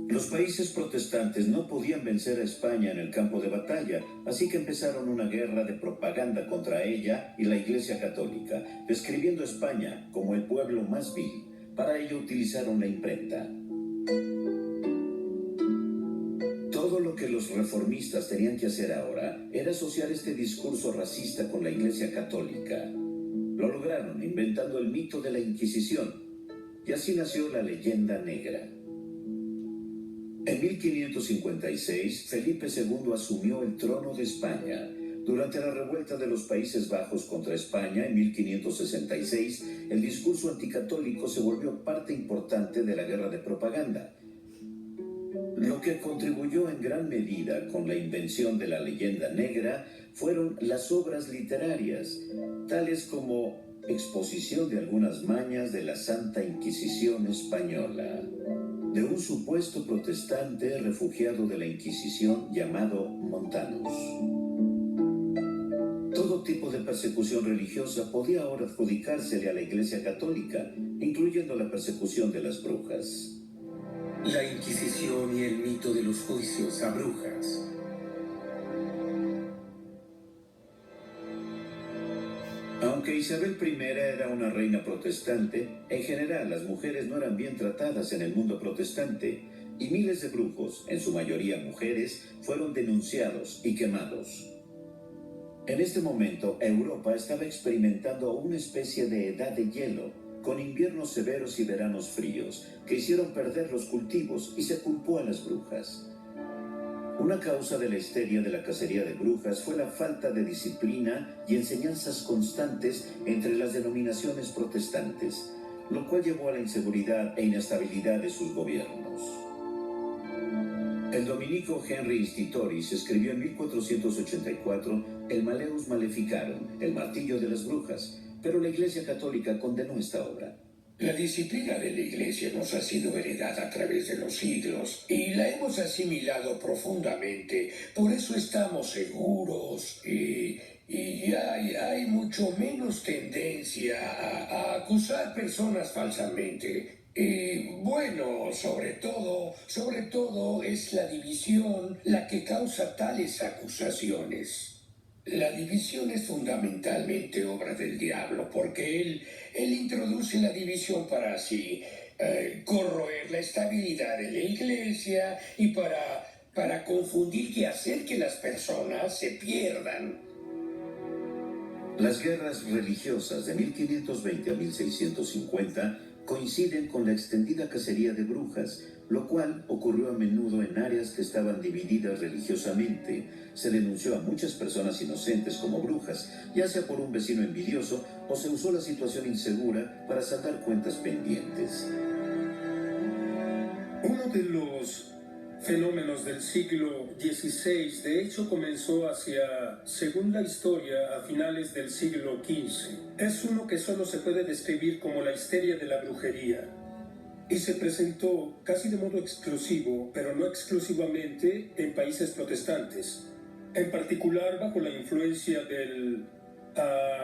Q: Los países protestantes no podían vencer a España en el campo de batalla, así que empezaron una guerra de propaganda contra ella y la Iglesia Católica, describiendo a España como el pueblo más vil. Para ello utilizaron la imprenta. Todo lo que los reformistas tenían que hacer ahora era asociar este discurso racista con la Iglesia Católica. Lo lograron inventando el mito de la Inquisición, y así nació la leyenda negra. En 1556, Felipe II asumió el trono de España. Durante la revuelta de los Países Bajos contra España en 1566, el discurso anticatólico se volvió parte importante de la guerra de propaganda, lo que contribuyó en gran medida con la invención de la leyenda negra fueron las obras literarias, tales como Exposición de algunas mañas de la Santa Inquisición Española, de un supuesto protestante refugiado de la Inquisición llamado Montanus. Todo tipo de persecución religiosa podía ahora adjudicársele a la Iglesia Católica, incluyendo la persecución de las brujas.
H: La Inquisición y el mito de los juicios a brujas.
Q: Aunque Isabel I era una reina protestante, en general las mujeres no eran bien tratadas en el mundo protestante, y miles de brujos, en su mayoría mujeres, fueron denunciados y quemados. En este momento, Europa estaba experimentando una especie de edad de hielo, con inviernos severos y veranos fríos, que hicieron perder los cultivos y se culpó a las brujas. Una causa de la histeria de la cacería de brujas fue la falta de disciplina y enseñanzas constantes entre las denominaciones protestantes, lo cual llevó a la inseguridad e inestabilidad de sus gobiernos. El dominico Henry Institoris escribió en 1484 el Malleus Maleficarum, el martillo de las brujas, pero la Iglesia Católica condenó esta obra.
B: La disciplina de la Iglesia nos ha sido heredada a través de los siglos y la hemos asimilado profundamente. Por eso estamos seguros y hay mucho menos tendencia a acusar personas falsamente. Y bueno, sobre todo es la división la que causa tales acusaciones. La división es fundamentalmente obra del diablo, porque él introduce la división para así corroer la estabilidad de la Iglesia y para confundir y hacer que las personas se pierdan.
Q: Las guerras religiosas de 1520 a 1650 coinciden con la extendida cacería de brujas, lo cual ocurrió a menudo en áreas que estaban divididas religiosamente. Se denunció a muchas personas inocentes como brujas, ya sea por un vecino envidioso o se usó la situación insegura para saldar cuentas pendientes.
M: Uno de los fenómenos del siglo XVI, de hecho, comenzó según la historia, a finales del siglo XV. Es uno que solo se puede describir como la histeria de la brujería. Y se presentó casi de modo exclusivo, pero no exclusivamente, en países protestantes. En particular, bajo la influencia del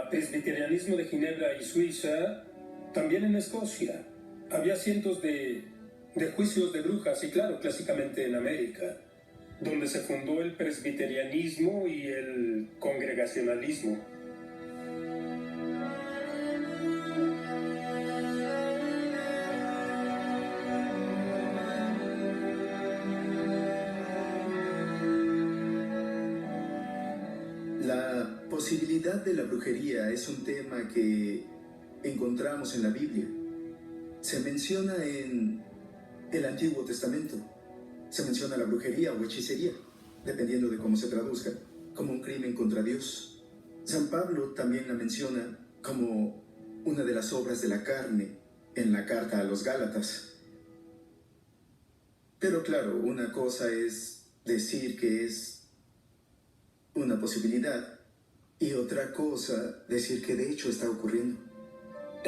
M: presbiterianismo de Ginebra y Suiza, también en Escocia. Había cientos de juicios de brujas, y claro, clásicamente en América, donde se fundó el presbiterianismo y el congregacionalismo.
L: La posibilidad de la brujería es un tema que encontramos en la Biblia. Se menciona en el Antiguo Testamento. Se menciona la brujería o hechicería, dependiendo de cómo se traduzca, como un crimen contra Dios. San Pablo también la menciona como una de las obras de la carne en la carta a los Gálatas. Pero claro, una cosa es decir que es una posibilidad y otra cosa decir que de hecho está ocurriendo.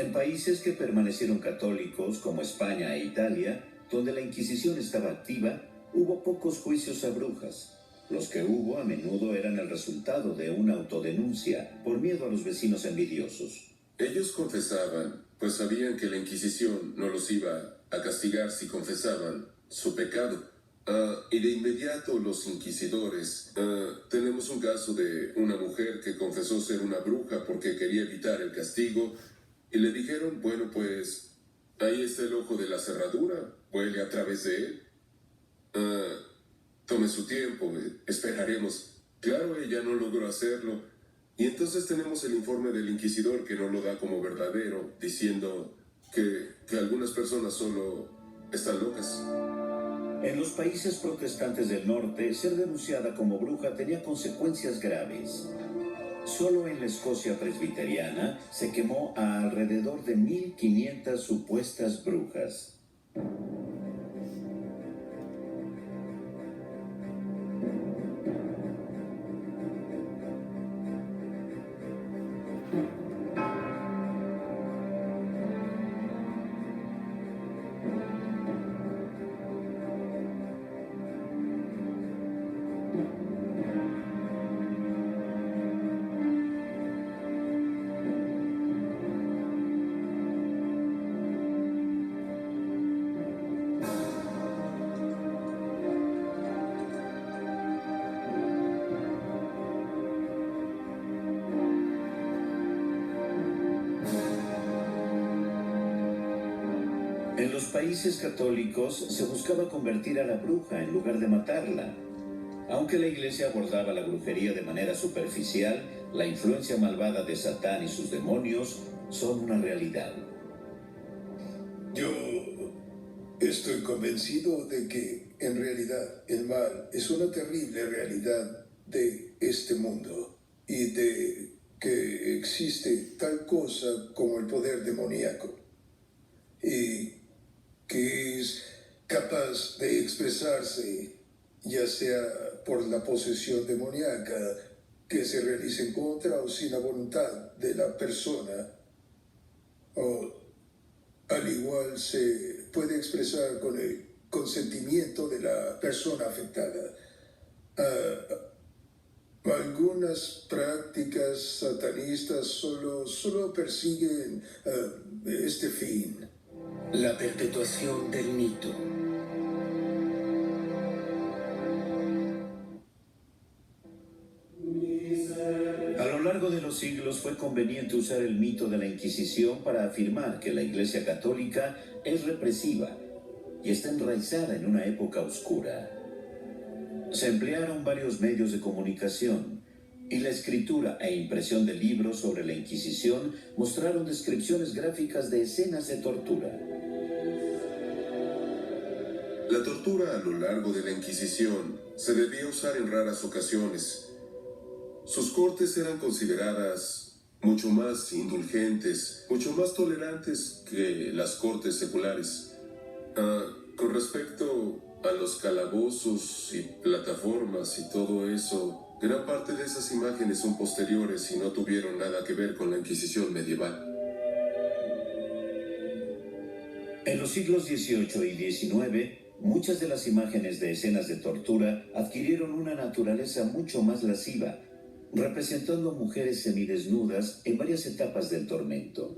Q: En países que permanecieron católicos, como España e Italia, donde la Inquisición estaba activa, hubo pocos juicios a brujas. Los que hubo a menudo eran el resultado de una autodenuncia por miedo a los vecinos envidiosos.
G: Ellos confesaban, pues sabían que la Inquisición no los iba a castigar si confesaban su pecado. Y de inmediato los inquisidores. Tenemos un caso de una mujer que confesó ser una bruja porque quería evitar el castigo y le dijeron, bueno, pues ahí está el ojo de la cerradura, huele a través de él. Tome su tiempo, esperaremos. Claro, ella no logró hacerlo. Y entonces tenemos el informe del inquisidor que no lo da como verdadero, diciendo que algunas personas solo están locas.
Q: En los países protestantes del norte, ser denunciada como bruja tenía consecuencias graves. Solo en la Escocia presbiteriana se quemó a alrededor de 1.500 supuestas brujas. En los países católicos se buscaba convertir a la bruja en lugar de matarla. Aunque la Iglesia abordaba la brujería de manera superficial, la influencia malvada de Satán y sus demonios son una realidad.
R: Yo estoy convencido de que, en realidad, el mal es una terrible realidad de este mundo y de que existe tal cosa como el poder demoníaco y que es capaz de expresarse ya sea por la posesión demoníaca que se realice en contra o sin la voluntad de la persona, o al igual se puede expresar con el consentimiento de la persona afectada. Algunas prácticas satanistas solo persiguen este fin.
H: La perpetuación del mito.
Q: A lo largo de los siglos fue conveniente usar el mito de la Inquisición para afirmar que la Iglesia Católica es represiva y está enraizada en una época oscura. Se emplearon varios medios de comunicación y la escritura e impresión de libros sobre la Inquisición mostraron descripciones gráficas de escenas de tortura.
G: La tortura a lo largo de la Inquisición se debía usar en raras ocasiones. Sus cortes eran consideradas mucho más indulgentes, mucho más tolerantes que las cortes seculares. Con respecto a los calabozos y plataformas y todo eso, gran parte de esas imágenes son posteriores y no tuvieron nada que ver con la Inquisición medieval.
Q: En los siglos XVIII y XIX, muchas de las imágenes de escenas de tortura adquirieron una naturaleza mucho más lasciva, representando mujeres semidesnudas en varias etapas del tormento.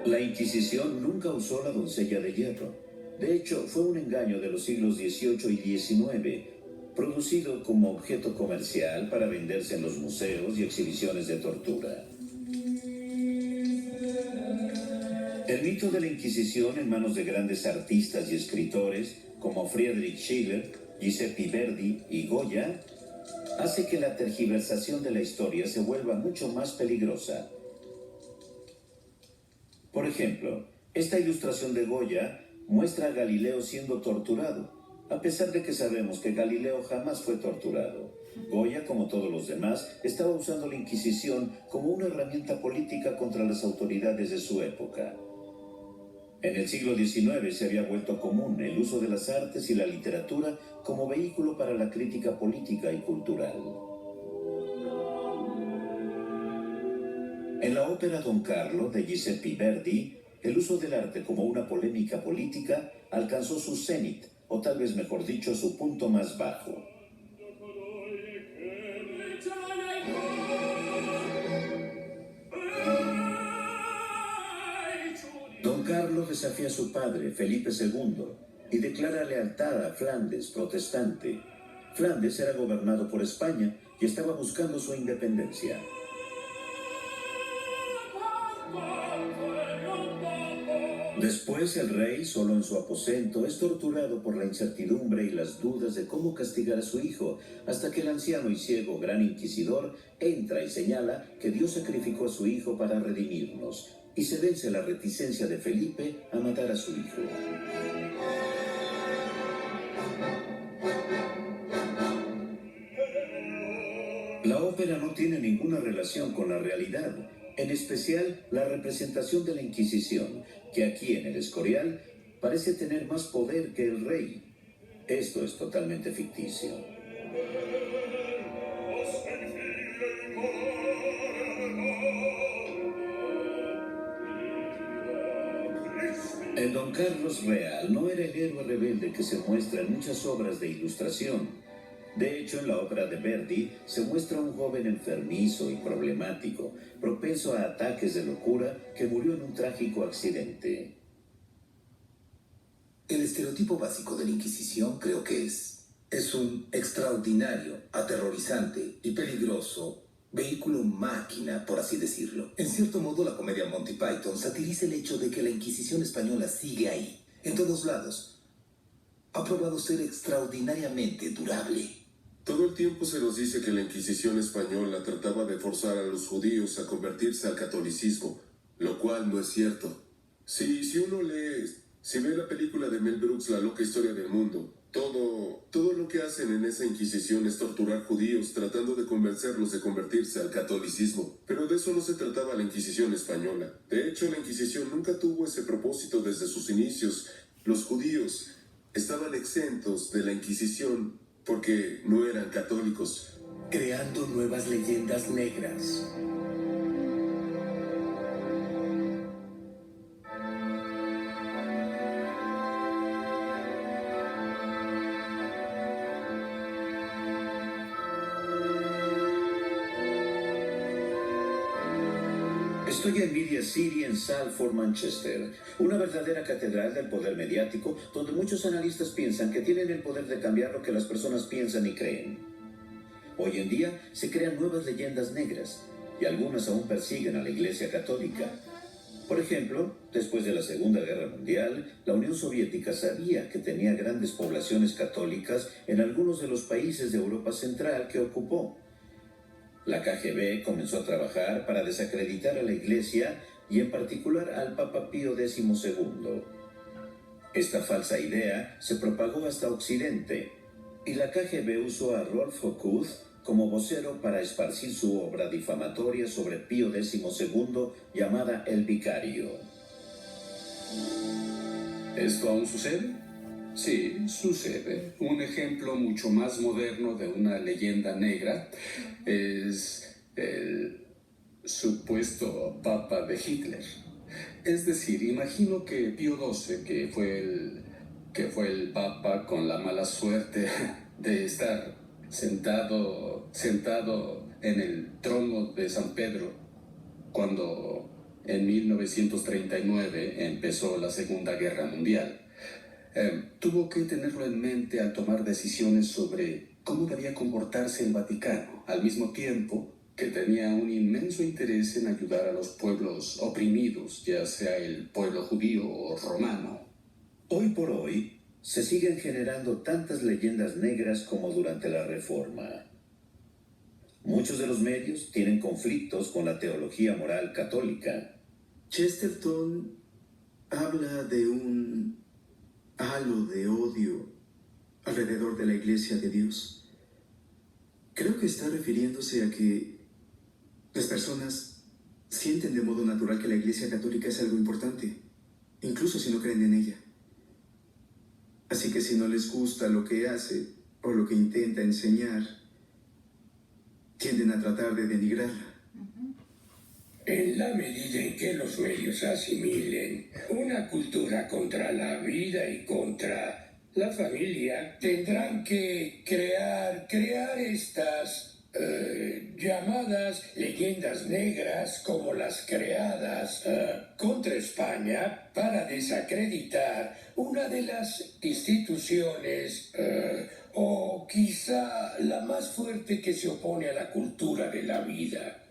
Q: La Inquisición nunca usó la doncella de hierro. De hecho, fue un engaño de los siglos XVIII y XIX, producido como objeto comercial para venderse en los museos y exhibiciones de tortura. El mito de la Inquisición en manos de grandes artistas y escritores como Friedrich Schiller, Giuseppe Verdi y Goya hace que la tergiversación de la historia se vuelva mucho más peligrosa. Por ejemplo, esta ilustración de Goya muestra a Galileo siendo torturado, a pesar de que sabemos que Galileo jamás fue torturado. Goya, como todos los demás, estaba usando la Inquisición como una herramienta política contra las autoridades de su época. En el siglo XIX se había vuelto común el uso de las artes y la literatura como vehículo para la crítica política y cultural. En la ópera Don Carlo de Giuseppe Verdi, el uso del arte como una polémica política alcanzó su cenit, o tal vez mejor dicho, su punto más bajo. Don Carlo desafía a su padre, Felipe II, y declara lealtad a Flandes, protestante. Flandes era gobernado por España y estaba buscando su independencia. Después el rey, solo en su aposento, es torturado por la incertidumbre y las dudas de cómo castigar a su hijo, hasta que el anciano y ciego gran inquisidor entra y señala que Dios sacrificó a su hijo para redimirnos, y se vence la reticencia de Felipe a matar a su hijo. La ópera no tiene ninguna relación con la realidad, en especial la representación de la Inquisición, que aquí en El Escorial parece tener más poder que el rey. Esto es totalmente ficticio. El Don Carlos real no era el héroe rebelde que se muestra en muchas obras de ilustración. De hecho, en la ópera de Verdi se muestra un joven enfermizo y problemático, propenso a ataques de locura, que murió en un trágico accidente.
F: El estereotipo básico de la Inquisición creo que es un extraordinario, aterrorizante y peligroso vehículo máquina, por así decirlo. En cierto modo, la comedia Monty Python satiriza el hecho de que la Inquisición española sigue ahí, en todos lados. Ha probado ser extraordinariamente durable.
G: Todo el tiempo se nos dice que la Inquisición española trataba de forzar a los judíos a convertirse al catolicismo, lo cual no es cierto. Si uno si ve la película de Mel Brooks, La loca historia del mundo, todo lo que hacen en esa Inquisición es torturar judíos tratando de convencerlos de convertirse al catolicismo. Pero de eso no se trataba la Inquisición española. De hecho, la Inquisición nunca tuvo ese propósito desde sus inicios. Los judíos estaban exentos de la Inquisición porque no eran católicos.
H: Creando nuevas leyendas negras.
Q: Estoy en Media City, en Salford, Manchester, una verdadera catedral del poder mediático, donde muchos analistas piensan que tienen el poder de cambiar lo que las personas piensan y creen. Hoy en día se crean nuevas leyendas negras, y algunas aún persiguen a la Iglesia Católica. Por ejemplo, después de la Segunda Guerra Mundial, la Unión Soviética sabía que tenía grandes poblaciones católicas en algunos de los países de Europa Central que ocupó. La KGB comenzó a trabajar para desacreditar a la Iglesia y en particular al Papa Pío XII. Esta falsa idea se propagó hasta Occidente y la KGB usó a Rolf Hochhuth como vocero para esparcir su obra difamatoria sobre Pío XII llamada El Vicario.
S: ¿Esto aún sucede? Sí, sucede. Un ejemplo mucho más moderno de una leyenda negra es el supuesto Papa de Hitler. Es decir, imagino que Pío XII, que fue el Papa con la mala suerte de estar sentado en el trono de San Pedro, cuando en 1939 empezó la Segunda Guerra Mundial. Tuvo que tenerlo en mente al tomar decisiones sobre cómo debía comportarse el Vaticano, al mismo tiempo que tenía un inmenso interés en ayudar a los pueblos oprimidos, ya sea el pueblo judío o romano.
Q: Hoy por hoy, se siguen generando tantas leyendas negras como durante la Reforma. Muchos de los medios tienen conflictos con la teología moral católica.
L: Chesterton habla de un halo de odio alrededor de la Iglesia de Dios. Creo que está refiriéndose a que las personas sienten de modo natural que la Iglesia Católica es algo importante, incluso si no creen en ella. Así que si no les gusta lo que hace o lo que intenta enseñar, tienden a tratar de denigrarla.
O: En la medida en que los medios asimilen una cultura contra la vida y contra la familia, tendrán que crear estas llamadas leyendas negras como las creadas contra España para desacreditar una de las instituciones o quizá la más fuerte que se opone a la cultura de la vida.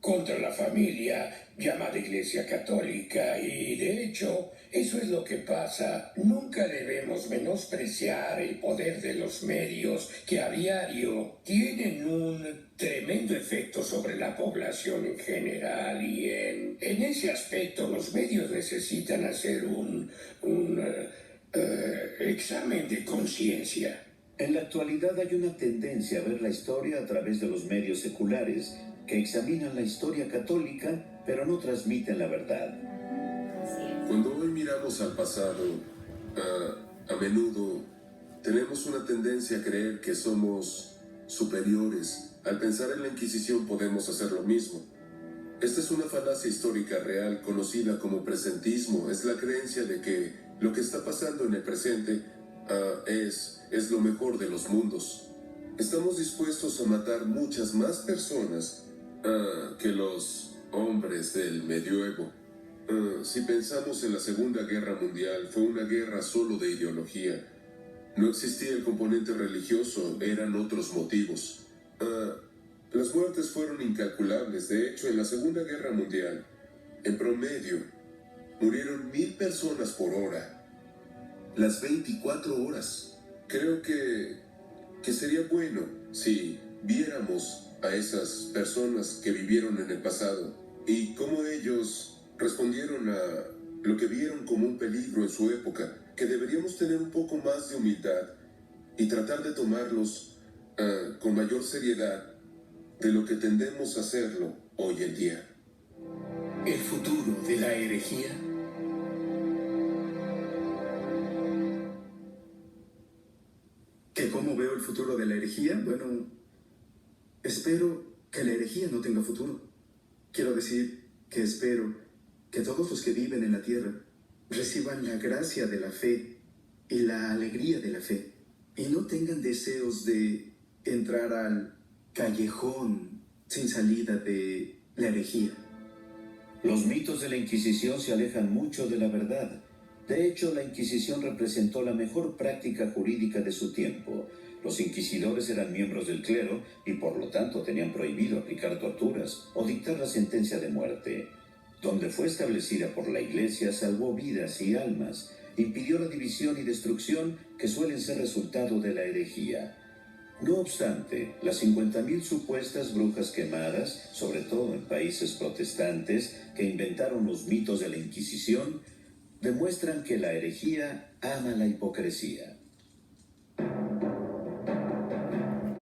O: Contra la familia, llamada Iglesia Católica, y de hecho, eso es lo que pasa. Nunca debemos menospreciar el poder de los medios que a diario tienen un tremendo efecto sobre la población en general, y en ese aspecto los medios necesitan hacer un examen de conciencia.
Q: En la actualidad hay una tendencia a ver la historia a través de los medios seculares que examinan la historia católica, pero no transmiten la verdad.
G: Cuando hoy miramos al pasado, a menudo tenemos una tendencia a creer que somos superiores. Al pensar en la Inquisición podemos hacer lo mismo. Esta es una falacia histórica real conocida como presentismo. Es la creencia de que lo que está pasando en el presente es lo mejor de los mundos. Estamos dispuestos a matar muchas más personas que los hombres del medioevo. Si pensamos en la Segunda Guerra Mundial, fue una guerra solo de ideología. No existía el componente religioso, eran otros motivos. Las muertes fueron incalculables. De hecho, en la Segunda Guerra Mundial, en promedio, murieron 1000 personas por hora. Las 24 horas. Creo que sería bueno si viéramos a esas personas que vivieron en el pasado y cómo ellos respondieron a lo que vieron como un peligro en su época, que deberíamos tener un poco más de humildad y tratar de tomarlos con mayor seriedad de lo que tendemos a hacerlo hoy en día.
K: El futuro de la herejía.
L: ¿Que cómo veo el futuro de la herejía? Bueno, espero que la herejía no tenga futuro. Quiero decir que espero que todos los que viven en la tierra reciban la gracia de la fe y la alegría de la fe y no tengan deseos de entrar al callejón sin salida de la herejía.
Q: Los mitos de la Inquisición se alejan mucho de la verdad. De hecho, la Inquisición representó la mejor práctica jurídica de su tiempo. Los inquisidores eran miembros del clero y por lo tanto tenían prohibido aplicar torturas o dictar la sentencia de muerte. Donde fue establecida por la Iglesia, salvó vidas y almas, impidió la división y destrucción que suelen ser resultado de la herejía. No obstante, las 50.000 supuestas brujas quemadas, sobre todo en países protestantes que inventaron los mitos de la Inquisición, demuestran que la herejía ama la hipocresía.